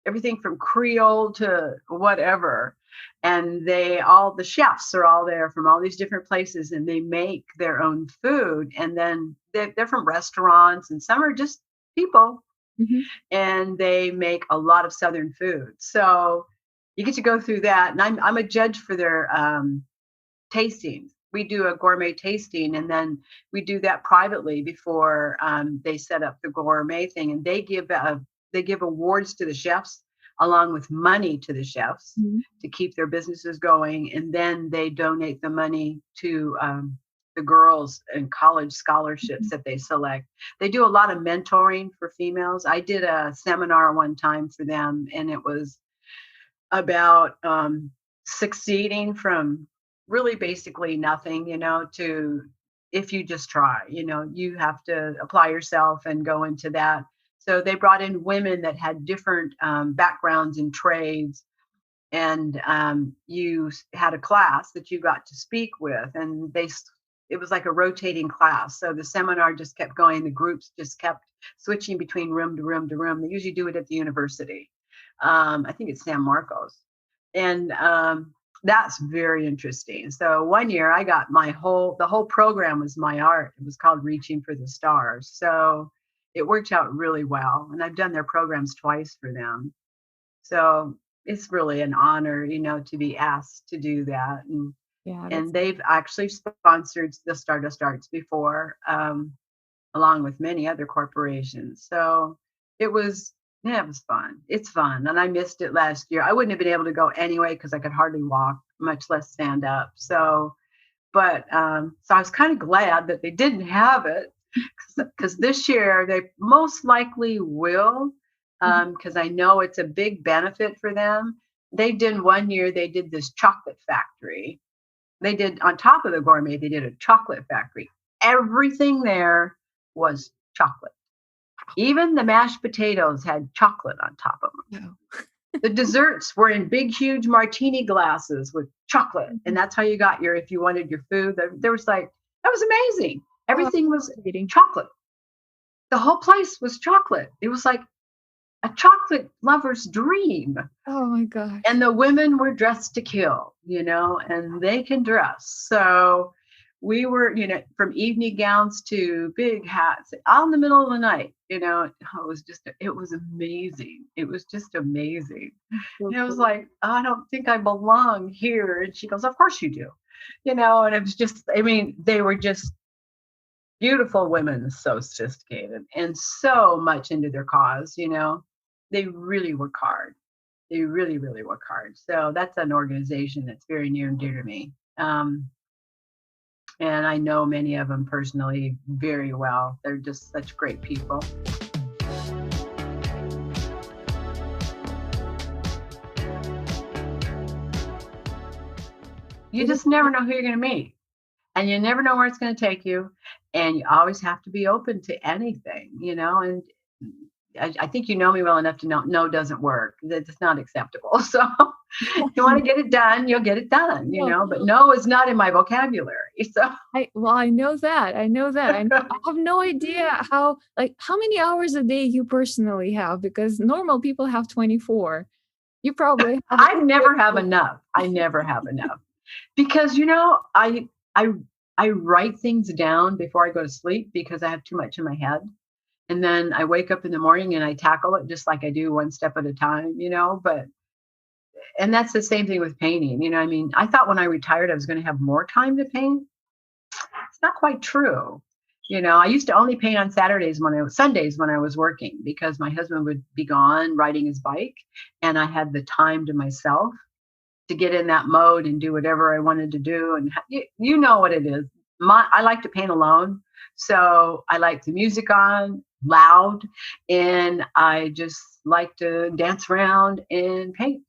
everything from Creole to whatever. And the chefs are all there from all these different places, and they make their own food. And then they're from restaurants, and some are just people, and they make a lot of Southern food. So you get to go through that. And I'm a judge for their tastings. We do a gourmet tasting, and then we do that privately before they set up the gourmet thing. And they give awards to the chefs, along with money to the chefs to keep their businesses going. And then they donate the money to the girls and college scholarships that they select. They do a lot of mentoring for females. I did a seminar one time for them, and it was about succeeding from really basically nothing, to if you just try, you have to apply yourself and go into that. So they brought in women that had different backgrounds in trades, and you had a class that you got to speak with, and it was like a rotating class. So the seminar just kept going. The groups just kept switching between room to room to room. They usually do it at the university. I think it's San Marcos. And that's very interesting. So one year I got the whole program was my art. It was called Reaching for the Stars. So it worked out really well. And I've done their programs twice for them. So it's really an honor, to be asked to do that. And they've actually sponsored the Stardust Arts before, along with many other corporations. So it was fun. It's fun. And I missed it last year. I wouldn't have been able to go anyway because I could hardly walk, much less stand up. So I was kind of glad that they didn't have it, because this year they most likely will, because I know it's a big benefit for them. They did one year, they did this chocolate factory. They did, on top of the gourmet, they did a chocolate factory. Everything there was chocolate. Even the mashed potatoes had chocolate on top of them. No. The desserts were in big, huge martini glasses with chocolate. And that's how you got if you wanted your food. There was that was amazing. Everything was chocolate. The whole place was chocolate. It was like a chocolate lover's dream. Oh my God. And the women were dressed to kill, and they can dress. So we were, from evening gowns to big hats out in the middle of the night, it was amazing. It was just amazing. And I was like, I don't think I belong here. And she goes, of course you do, and it was just, they were just beautiful women, so sophisticated and so much into their cause, they really work hard. They really, really work hard. So that's an organization that's very near and dear to me. And I know many of them personally very well. They're just such great people. You just never know who you're going to meet. And you never know where it's going to take you. And you always have to be open to anything, and I think you know me well enough to know no doesn't work. That's not acceptable. So if you want to get it done, you'll get it done, but no is not in my vocabulary. So I know that. I have no idea how many hours a day you personally have, because normal people have 24. You probably have I never have enough. Because, I write things down before I go to sleep because I have too much in my head. And then I wake up in the morning and I tackle it just like I do, one step at a time, and that's the same thing with painting. I thought when I retired, I was going to have more time to paint. It's not quite true. I used to only paint on Sundays when I was working, because my husband would be gone riding his bike, and I had the time to myself to get in that mode and do whatever I wanted to do. And you know what it is. I like to paint alone. So I like the music on loud, and I just like to dance around and paint.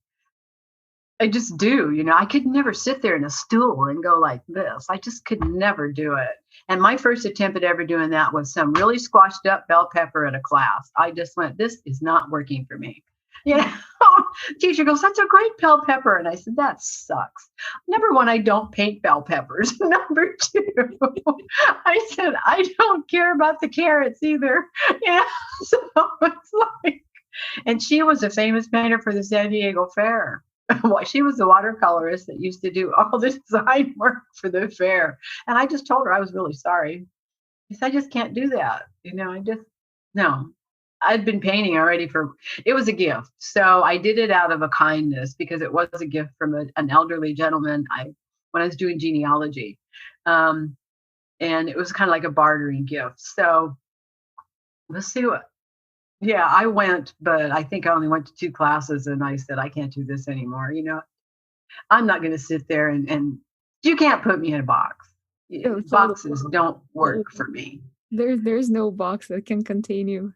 I just do, I could never sit there in a stool and go like this. I just could never do it. And my first attempt at ever doing that was some really squashed up bell pepper at a class. I just went, this is not working for me. Teacher goes, that's a great bell pepper. And I said, that sucks. Number one, I don't paint bell peppers. Number two, I said, I don't care about the carrots either. So it's like, And she was a famous painter for the San Diego Fair. She was the watercolorist that used to do all the design work for the fair. And I just told her I was really sorry. Because I just can't do that. No. I'd been painting already it was a gift. So I did it out of a kindness because it was a gift from an elderly gentleman when I was doing genealogy. And it was kind of like a bartering gift. So let's see I went, but I think I only went to 2 classes and I said, I can't do this anymore. I'm not going to sit there and you can't put me in a box. Boxes don't work for me. There's no box that can contain you.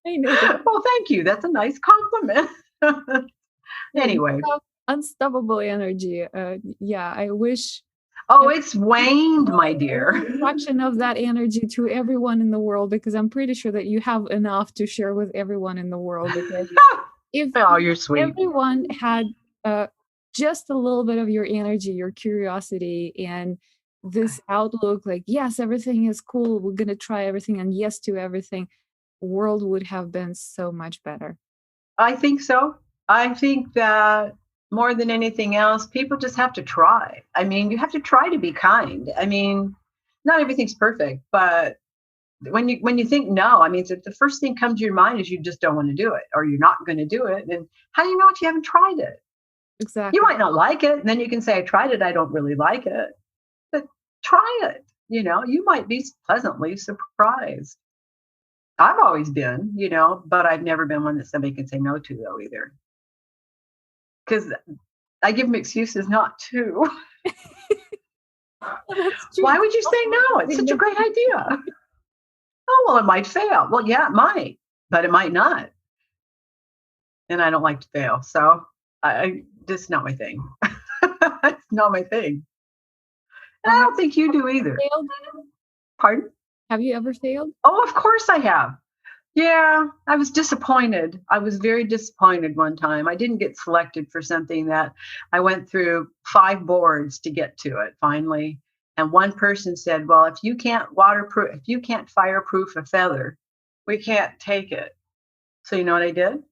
I know that. Well, thank you. That's a nice compliment. Anyway. Unstoppable energy. I wish. Oh, it's waned, my dear. Fraction of that energy to everyone in the world, because I'm pretty sure that you have enough to share with everyone in the world. Because if you're sweet. Everyone had just a little bit of your energy, your curiosity, and this outlook, like, yes, everything is cool, we're gonna try everything, and yes to everything, world would have been so much better. I think so. I think that more than anything else, people just have to try. I mean, you have to try to be kind. I mean, not everything's perfect, but when you think no, I mean, the first thing comes to your mind is you just don't want to do it, or you're not going to do it. And how do you know if you haven't tried it? Exactly. You might not like it, and then you can say, I tried it, I don't really like it. But try it. You might be pleasantly surprised. I've always been, but I've never been one that somebody can say no to, though, either. Because I give them excuses not to. Why would you say no? It's such a great idea. Oh, well, it might fail. Well, yeah, it might, but it might not. And I don't like to fail. So it's not my thing. It's not my thing. And I don't think you do either. Failed? Pardon? Have you ever failed? Oh, of course I have. Yeah, I was disappointed. I was very disappointed one time. I didn't get selected for something that I went through 5 boards to get to it finally. And one person said, well, if you can't fireproof a feather, we can't take it. So you know what I did?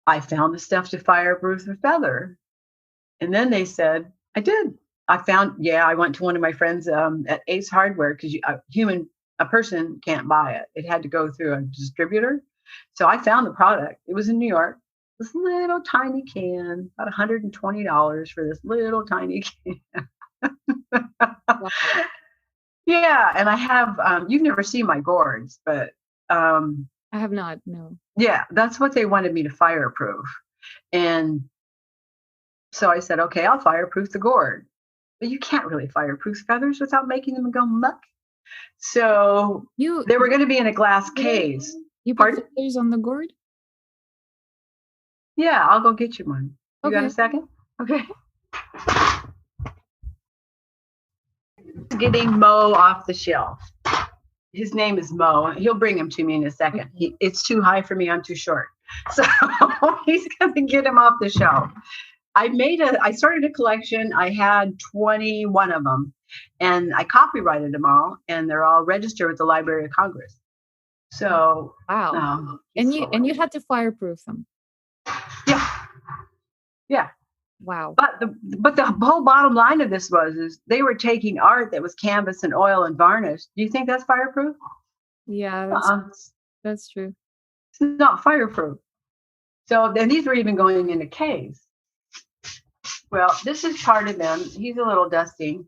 I found the stuff to fireproof a feather. And then they said, I did. I went to one of my friends at Ace Hardware, because a person can't buy it. It had to go through a distributor. So I found the product. It was in New York. This little tiny can, about $120 for this little tiny can. Wow. Yeah, and I have, you've never seen my gourds, but I have not, no. Yeah, that's what they wanted me to fireproof. And so I said, okay, I'll fireproof the gourd. But you can't really fireproof feathers without making them go muck. So they were going to be in a glass case. You put feathers on the gourd? Yeah, I'll go get you one. You got a second? Okay. Getting Mo off the shelf. His name is Mo. He'll bring him to me in a second. It's too high for me. I'm too short. So he's going to get him off the shelf. I started a collection. I had 21 of them, and I copyrighted them all, and they're all registered with the Library of Congress. So wow. And you had to fireproof them. Yeah. Wow. But the whole bottom line of this is they were taking art that was canvas and oil and varnish. Do you think that's fireproof? Yeah, that's true. It's not fireproof. So then these were even going into caves. Well, this is part of them. He's a little dusty.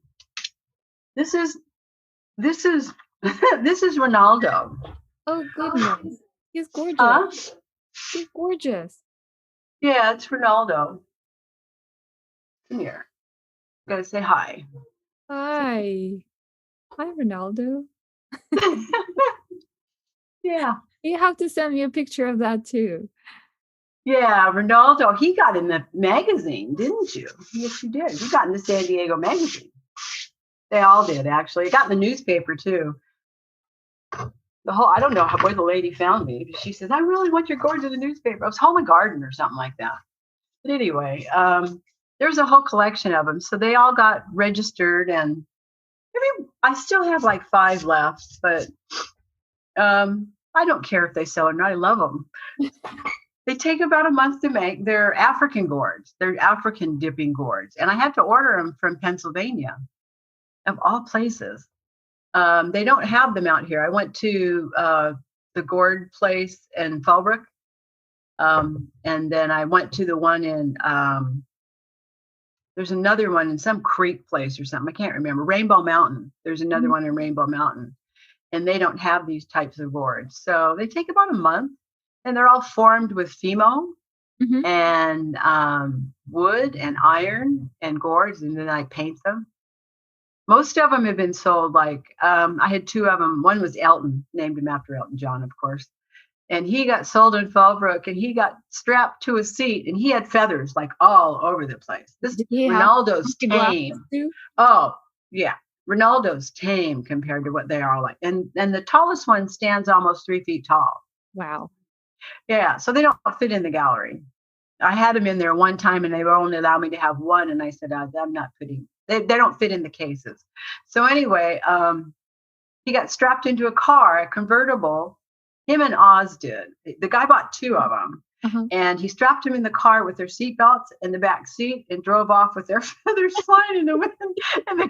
This is Ronaldo. Oh goodness, he's gorgeous. He's gorgeous. Yeah, it's Ronaldo. Come here. Gotta say hi. Hi, Ronaldo. Yeah. You have to send me a picture of that too. Yeah, Ronaldo, he got in the magazine, didn't you? Yes, you did. You got in the San Diego magazine. They all did, actually. It got in the newspaper, too. I don't know where the lady found me. She says, I really want your gourds in the newspaper. I was Home and Garden or something like that. But anyway, there's a whole collection of them. So they all got registered, and I still have like 5 left, but I don't care if they sell or not. I love them. They take about a month to make. They're African gourds. They're African dipping gourds. And I had to order them from Pennsylvania, of all places. They don't have them out here. I went to the gourd place in Fallbrook. And then I went to the one in, there's another one in some creek place or something. I can't remember. Rainbow Mountain. There's another one in Rainbow Mountain. And they don't have these types of gourds. So they take about a month, and they're all formed with Fimo and wood and iron and gourds, and then I paint them. Most of them have been sold. Like I had two of them. One was Elton, named him after Elton John, of course. And he got sold in Fallbrook, and he got strapped to a seat, and he had feathers like all over the place. This Ronaldo's tame. Oh, yeah. Ronaldo's tame compared to what they are like. And the tallest one stands almost 3 feet tall. Wow. Yeah. So they don't fit in the gallery. I had them in there one time, and they would only allow me to have one. And I said, I'm not putting, they don't fit in the cases. So anyway, he got strapped into a car, a convertible. Him and Oz did. The guy bought two of them. And he strapped them in the car with their seatbelts in the back seat and drove off with their feathers flying in the wind. And the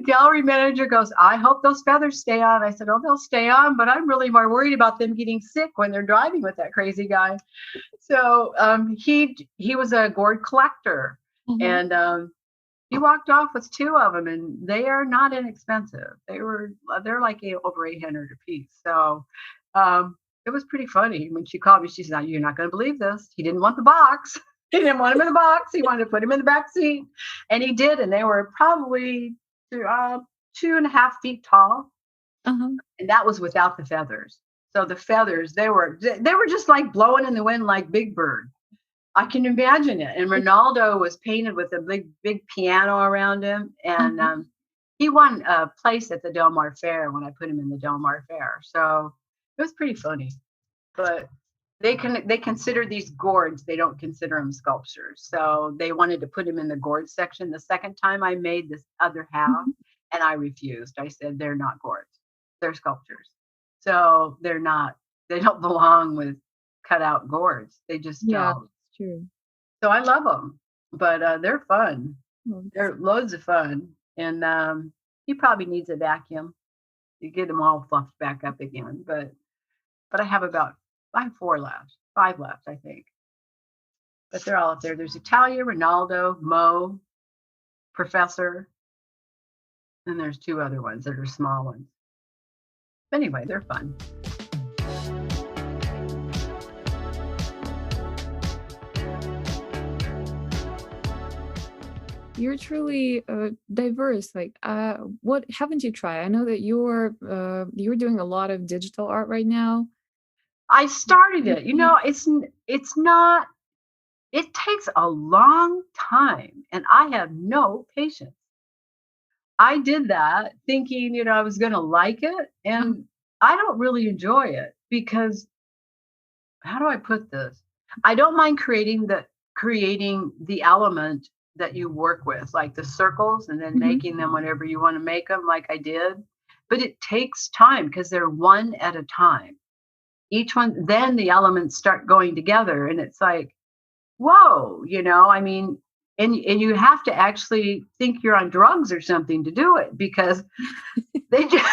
gallery manager goes, I hope those feathers stay on. I said, oh, they'll stay on, but I'm really more worried about them getting sick when they're driving with that crazy guy. So he was a gourd collector, and he walked off with two of them, and they are not inexpensive. They're like over $800 a piece. So it was pretty funny. When she called me, she said, you're not going to believe this. He didn't want the box. He didn't want him in the box. He wanted to put him in the back seat. And he did. And they were probably 2.5 feet tall. And that was without the feathers. So the feathers, they were just like blowing in the wind like Big Bird. I can imagine it. And Ronaldo was painted with a big piano around him. And he won a place at the Del Mar Fair when I put him in the Del Mar Fair. So it was pretty funny. But they consider these gourds. They don't consider them sculptures. So they wanted to put him in the gourd section. The second time I made this other half, and I refused. I said, they're not gourds. They're sculptures. So they don't belong with cut out gourds. They just don't. True. So I love them, but they're fun. They're loads of fun, and he probably needs a vacuum to get them all fluffed back up again. But I have five left, I think. But they're all up there. There's Italia, Ronaldo, Mo, Professor, and there's two other ones that are small ones. Anyway, they're fun. You're truly diverse. Like, what haven't you tried? I know that you're doing a lot of digital art right now. I started it. It's not. It takes a long time, and I have no patience. I did that thinking, I was going to like it, and I don't really enjoy it because, how do I put this? I don't mind creating the element that you work with, like the circles, and then making them whenever you want to make them, like I did. But it takes time because they're one at a time. Each one, then the elements start going together, and it's like, whoa, and you have to actually think you're on drugs or something to do it, because they just,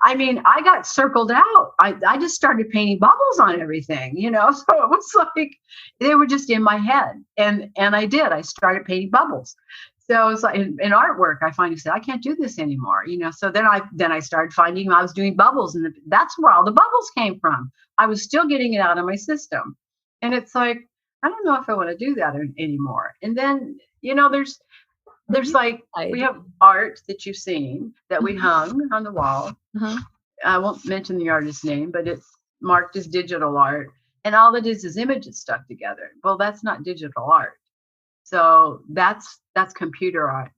I got circled out. I just started painting bubbles on everything, so it was like they were just in my head, and I started painting bubbles. So it's like in artwork, I finally said, I can't do this anymore, so then I started finding I was doing bubbles, and that's where all the bubbles came from. I was still getting it out of my system, and it's like, I don't know if I want to do that anymore. And then, there's like, we have art that you've seen that we hung on the wall. I won't mention the artist's name, but it's marked as digital art. And all it is images stuck together. Well, that's not digital art. So that's computer art.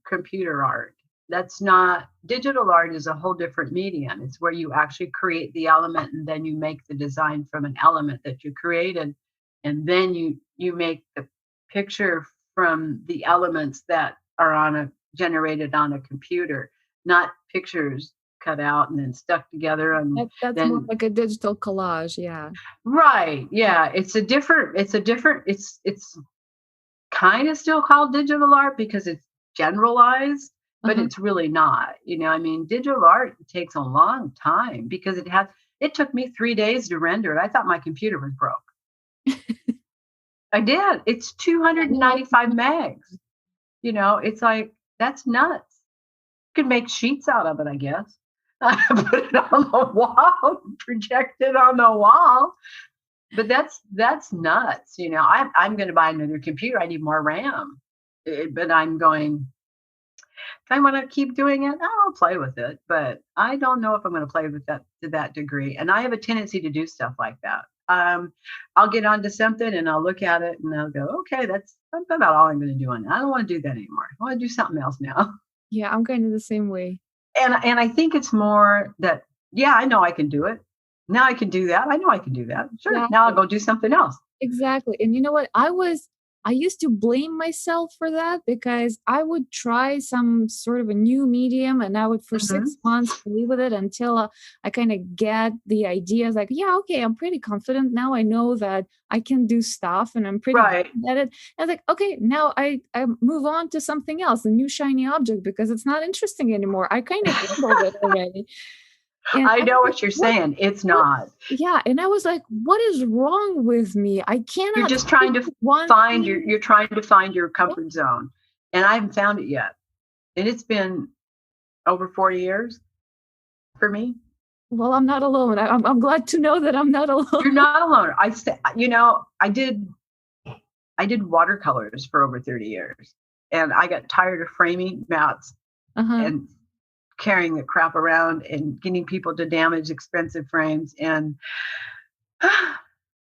That's not, digital art is a whole different medium. It's where you actually create the element, and then you make the design from an element that you created. And then you make the picture from the elements that are generated on a computer, not pictures cut out and then stuck together. And that's then, more like a digital collage. Yeah. right. Yeah. It's kind of still called digital art because it's generalized, but it's really not. I mean, digital art takes a long time because it took me 3 days to render it. I thought my computer was broke. I did. It's 295 megs. It's like, that's nuts. You could make sheets out of it, I guess. Put it on the wall, project it on the wall. But that's nuts. I'm going to buy another computer. I need more RAM. But I'm going, if I want to keep doing it, I'll play with it. But I don't know if I'm going to play with that to that degree. And I have a tendency to do stuff like that. I'll get onto something and I'll look at it and I'll go, okay, that's about all I'm going to do on it. I don't want to do that anymore. I want to do something else now. Yeah, I'm kind of the same way. And I think it's more that, yeah, I know I can do it. Now I can do that. I know I can do that. Sure. Yeah. Now I'll go do something else. Exactly. And you know what? I used to blame myself for that because I would try some sort of a new medium and I would for 6 months play with it until I kind of get the ideas like, yeah, okay, I'm pretty confident now. I know that I can do stuff and I'm pretty good at it. And I was like, okay, now I move on to something else, a new shiny object, because it's not interesting anymore. I kind of handled it already. And I know what you're saying. It's not. Yeah. And I was like, what is wrong with me? I cannot. You're just trying to you're trying to find your comfort zone. And I haven't found it yet. And it's been over 40 years for me. Well, I'm not alone. I'm glad to know that I'm not alone. You're not alone. I did watercolors for over 30 years. And I got tired of framing mats and carrying the crap around and getting people to damage expensive frames, and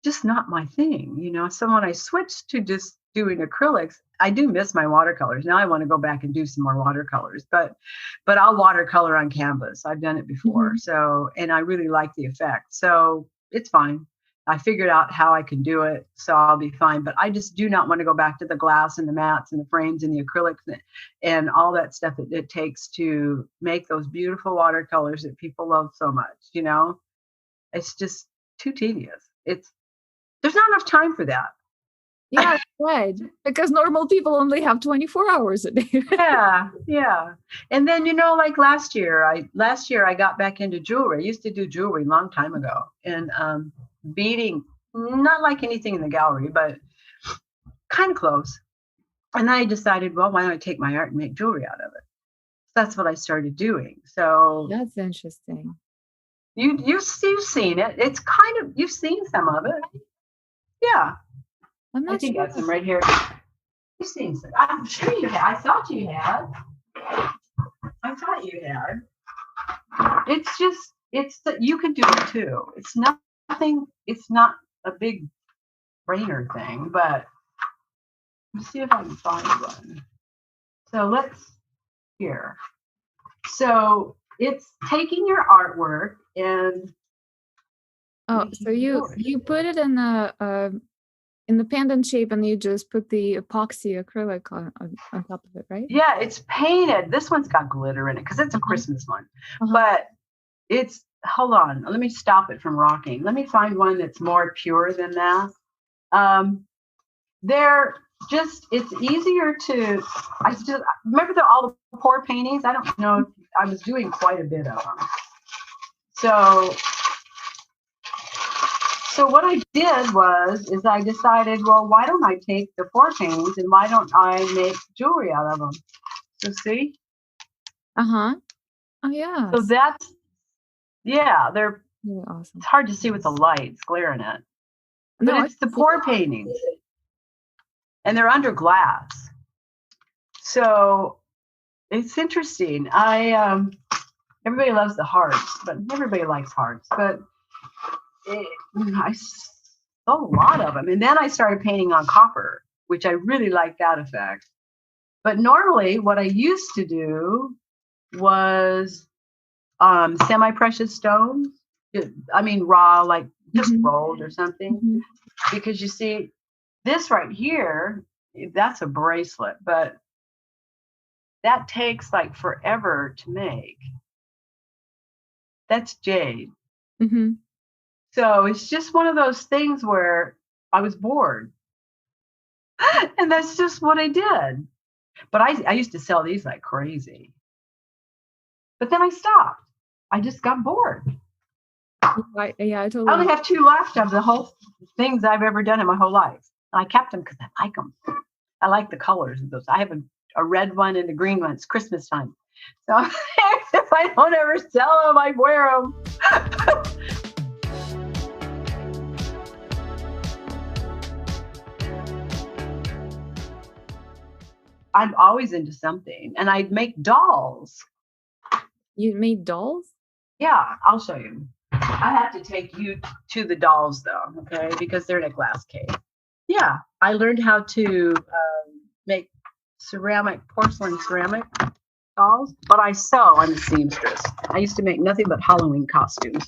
just not my thing, So when I switched to just doing acrylics, I do miss my watercolors. Now I want to go back and do some more watercolors, but I'll watercolor on canvas. I've done it before. So, and I really like the effect. So it's fine. I figured out how I can do it, so I'll be fine. But I just do not want to go back to the glass and the mats and the frames and the acrylics and all that stuff that it takes to make those beautiful watercolors that people love so much. It's just too tedious. There's not enough time for that. Yeah, right. Because normal people only have 24 hours a day. Yeah. And then, like last year I got back into jewelry. I used to do jewelry a long time ago, and beading, not like anything in the gallery, but kind of close. And I decided, well, why don't I take my art and make jewelry out of it? So that's what I started doing. So that's interesting. You've seen it. It's kind of, you've seen some of it. Yeah. I'm not sure. I have some right here. You've seen some. I'm sure you have. I thought you had. It's that you can do it too. It's not a big brainer thing, but let's see if I can find one. So So it's taking your artwork and so you put it in the pendant shape and you just put the epoxy acrylic on top of it, right? Yeah, it's painted. This one's got glitter in it because it's a Christmas one. But it's, hold on, let me stop it from rocking. Let me find one that's more pure than that. It's easier to, remember all the pour paintings? I don't know, I was doing quite a bit of them. So what I did is I decided, well, why don't I take the pour paintings and why don't I make jewelry out of them? So see? Oh yeah. So that's, they're really awesome. It's hard to see with the lights glaring it. But it's the pour paintings. And they're under glass. So it's interesting. Everybody loves the hearts, but everybody likes hearts. But I saw a lot of them. And then I started painting on copper, which I really like that effect. But normally what I used to do was semi-precious stones. Raw, like just rolled or something. Because you see, this right here, that's a bracelet, but that takes like forever to make. That's jade. Mm-hmm. So it's just one of those things where I was bored. And that's just what I did. But I used to sell these like crazy. But then I stopped. I just got bored. I I totally. only have 2 left of the whole things I've ever done in my whole life. And I kept them because I like them. I like the colors of those. I have a red one and a green one. It's Christmas time. So if I don't ever sell them, I wear them. I'm always into something. And I'd make dolls. You made dolls? Yeah, I'll show you. I have to take you to the dolls, though, okay? Because they're in a glass case. Yeah, I learned how to make porcelain ceramic dolls, but I sew. I'm a seamstress. I used to make nothing but Halloween costumes.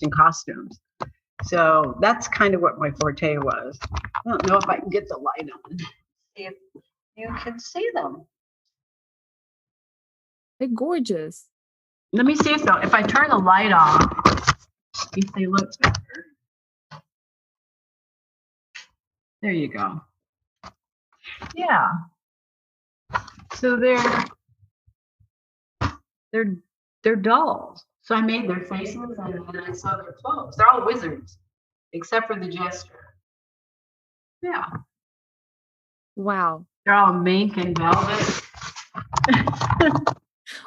So that's kind of what my forte was. I don't know if I can get the light on. See if you can see them. They're gorgeous. Let me see if I turn the light off, if they look better. There you go. Yeah. So they're dolls. So I made their faces and then I saw their clothes. They're all wizards, except for the jester. Yeah. Wow. They're all mink and velvet.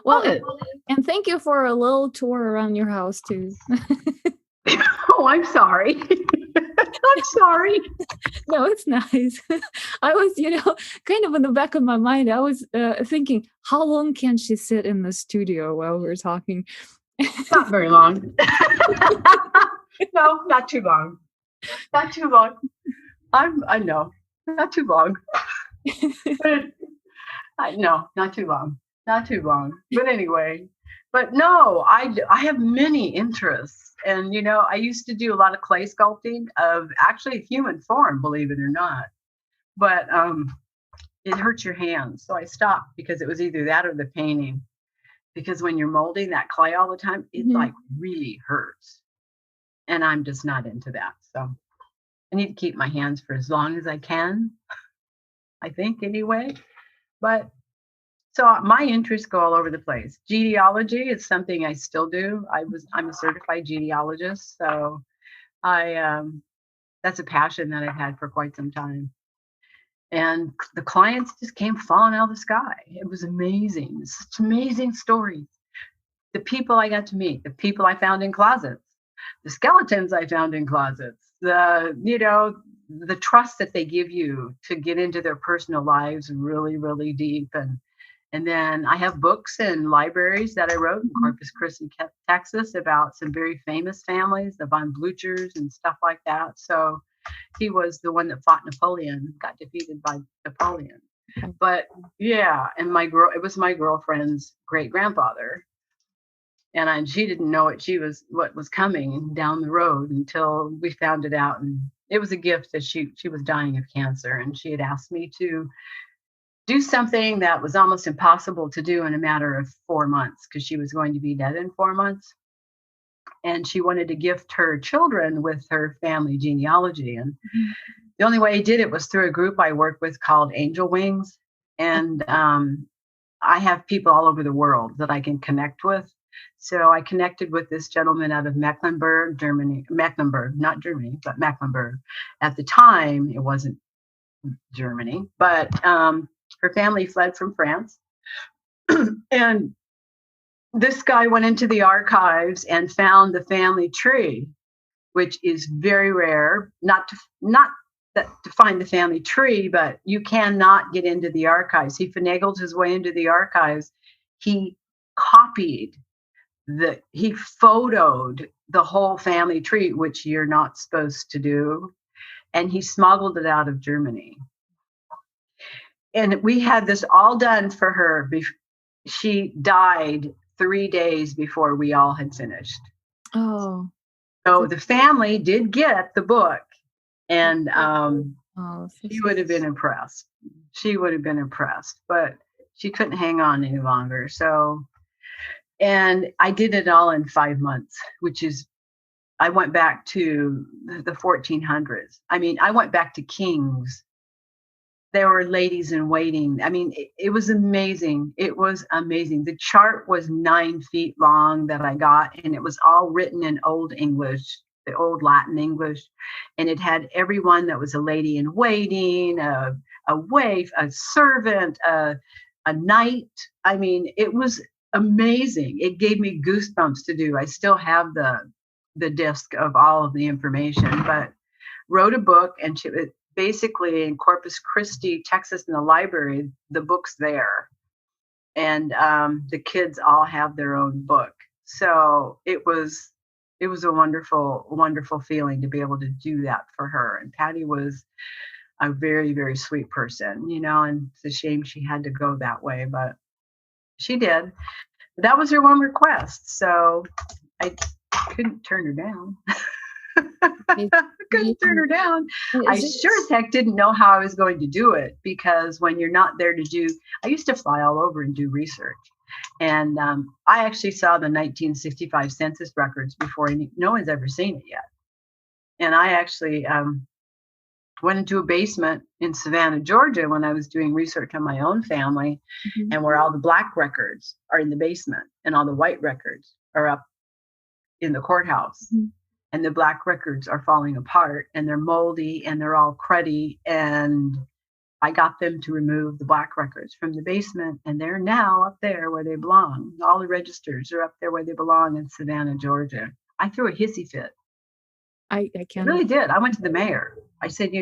Well, and thank you for a little tour around your house too. Oh, I'm sorry. I'm sorry. No, it's nice. I was, kind of in the back of my mind, I was thinking, how long can she sit in the studio while we're talking? Not very long. No, not too long. Not too long. I know, not too long. No, not too long. Not too long. But anyway, no, I have many interests. And, I used to do a lot of clay sculpting of actually human form, believe it or not. But it hurts your hands. So I stopped because it was either that or the painting. Because when you're molding that clay all the time, it like really hurts. And I'm just not into that. So I need to keep my hands for as long as I can, I think anyway. But so my interests go all over the place. Genealogy is something I still do. I'm a certified genealogist, so that's a passion that I've had for quite some time. And the clients just came falling out of the sky. It was amazing. Such amazing stories. The people I got to meet, the people I found in closets, the skeletons I found in closets, the trust that they give you to get into their personal lives really, really deep. And then I have books and libraries that I wrote in Corpus Christi, Texas, about some very famous families, the von Blüchers and stuff like that. So he was the one that fought Napoleon, got defeated by Napoleon. But yeah, and it was my girlfriend's great grandfather. And she didn't know what was coming down the road until we found it out. And it was a gift that she was dying of cancer. And she had asked me to do something that was almost impossible to do in a matter of 4 months because she was going to be dead in 4 months. And she wanted to gift her children with her family genealogy. And the only way I did it was through a group I work with called Angel Wings. And I have people all over the world that I can connect with. So I connected with this gentleman out of Mecklenburg, Germany. Mecklenburg, not Germany, but Mecklenburg. At the time, it wasn't Germany, but her family fled from France. And this guy went into the archives and found the family tree, which is very rare. Not to find the family tree, but you cannot get into the archives. He finagled his way into the archives. He photoed the whole family tree, which you're not supposed to do. And he smuggled it out of Germany. And we had this all done for her. She died 3 days before we all had finished. Oh. So the family did get the book. And she would have been impressed. She would have been impressed. But she couldn't hang on any longer. So, And I did it all in 5 months, which is, I went back to the 1400s. I mean, I went back to kings. There were ladies in waiting. I mean, it was amazing. It was amazing. The chart was 9 feet long that I got, and it was all written in Old English, the old Latin English. And it had everyone that was a lady in waiting, a waif, a servant, a knight. I mean, it was amazing. It gave me goosebumps to do. I still have the disc of all of the information, but wrote a book, and basically in Corpus Christi, Texas, in the library, the book's there. And the kids all have their own book. So it was a wonderful, wonderful feeling to be able to do that for her. And Patty was a very, very sweet person, and it's a shame she had to go that way, but she did. That was her one request. So I couldn't turn her down. Couldn't turn her down. I sure as heck didn't know how I was going to do it, because when you're not there to do, I used to fly all over and do research. And I actually saw the 1965 census records before no one's ever seen it yet. And I actually went into a basement in Savannah, Georgia, when I was doing research on my own family, and where all the black records are in the basement and all the white records are up in the courthouse. And the black records are falling apart, and they're moldy, and they're all cruddy. And I got them to remove the black records from the basement, and they're now up there where they belong. All the registers are up there where they belong in Savannah, Georgia. I threw a hissy fit. I can't. I really did. I went to the mayor. I said,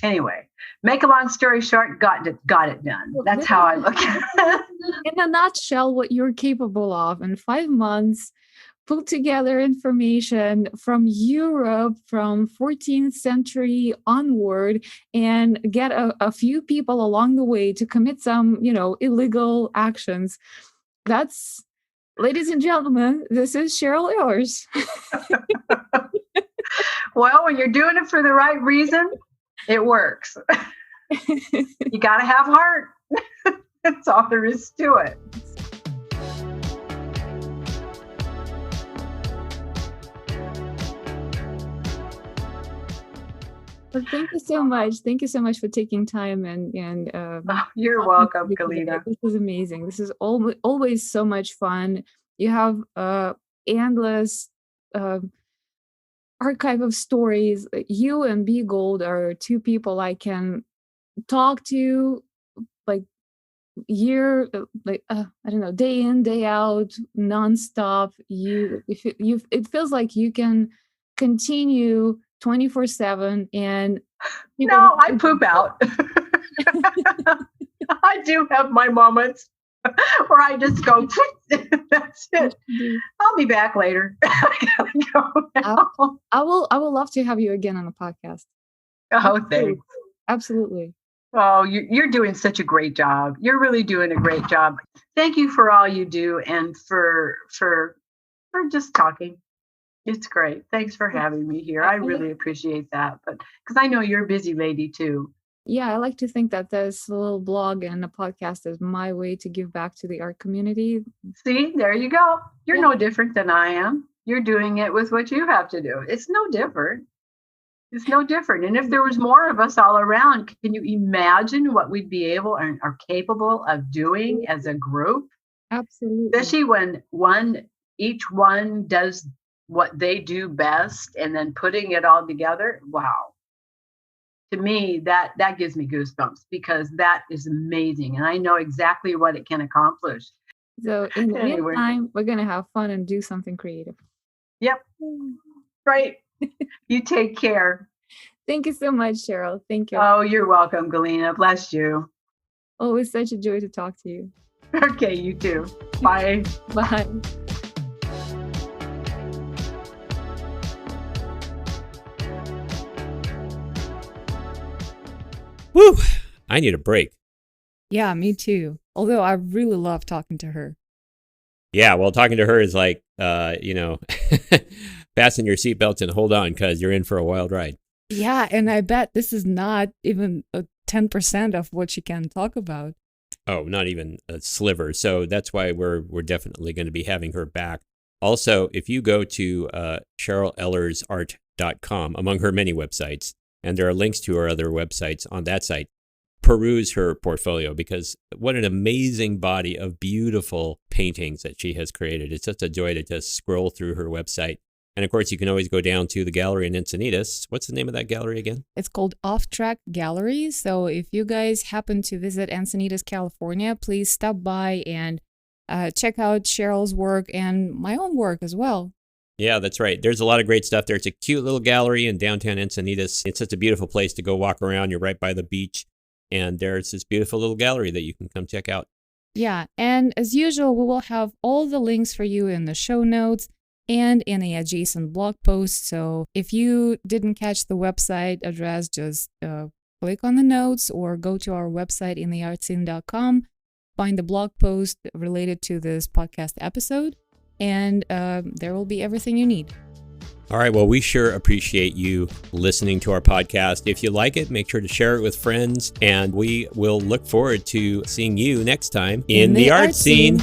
anyway, make a long story short, got it done. That's how I look at it. In a nutshell, what you're capable of in 5 months, put together information from Europe, from 14th century onward, and get a few people along the way to commit some, illegal actions. That's, ladies and gentlemen, this is Cheryl Ehlers. Well, when you're doing it for the right reason, it works. You got to have heart. That's all there is to it. Well, thank you so much. Thank you so much for taking time and you're welcome, Galina. This is amazing. This is always so much fun. You have endless archive of stories. You and B Gold are two people I can talk to I don't know, day in, day out, nonstop. It feels like you can continue 24/7, and no, I poop out. I do have my moments where I just go, that's it. I'll be back later. I gotta go now. I will love to have you again on the podcast. Oh, thanks. Absolutely. Oh, you're doing such a great job. You're really doing a great job. Thank you for all you do, and for just talking. It's great. Thanks for having me here. I really appreciate that. But because I know you're a busy lady too. Yeah, I like to think that this little blog and a podcast is my way to give back to the art community. See, there you go. You're no different than I am. You're doing it with what you have to do. It's no different. It's no different. And if there was more of us all around, can you imagine what we'd be able and are capable of doing as a group? Absolutely. Especially when each one does what they do best, and then putting it all together. Wow. To me, that gives me goosebumps, because that is amazing. And I know exactly what it can accomplish. So in the meantime, we're going to have fun and do something creative. Yep. Right. You take care. Thank you so much, Cheryl. Thank you. Oh, you're welcome, Galina. Bless you. Always such a joy to talk to you. Okay, you too. Bye. Bye. Woo! I need a break. Yeah, me too. Although I really love talking to her. Yeah, well, talking to her is like, fasten your seatbelts and hold on, because you're in for a wild ride. Yeah, and I bet this is not even 10% of what she can talk about. Oh, not even a sliver. So that's why we're definitely going to be having her back. Also, if you go to CherylEhlersArt.com, among her many websites, and there are links to her other websites on that site, peruse her portfolio, because what an amazing body of beautiful paintings that she has created. It's such a joy to just scroll through her website. And of course, you can always go down to the gallery in Encinitas. What's the name of that gallery again? It's called Off Track Gallery. So if you guys happen to visit Encinitas, California, please stop by and check out Cheryl's work and my own work as well. Yeah, that's right. There's a lot of great stuff there. It's a cute little gallery in downtown Encinitas. It's such a beautiful place to go walk around. You're right by the beach. And there's this beautiful little gallery that you can come check out. Yeah, and as usual, we will have all the links for you in the show notes and in the adjacent blog post. So if you didn't catch the website address, just click on the notes or go to our website intheartscene.com, find the blog post related to this podcast episode, and there will be everything you need. All right. Well, we sure appreciate you listening to our podcast. If you like it, make sure to share it with friends, and we will look forward to seeing you next time in the art scene.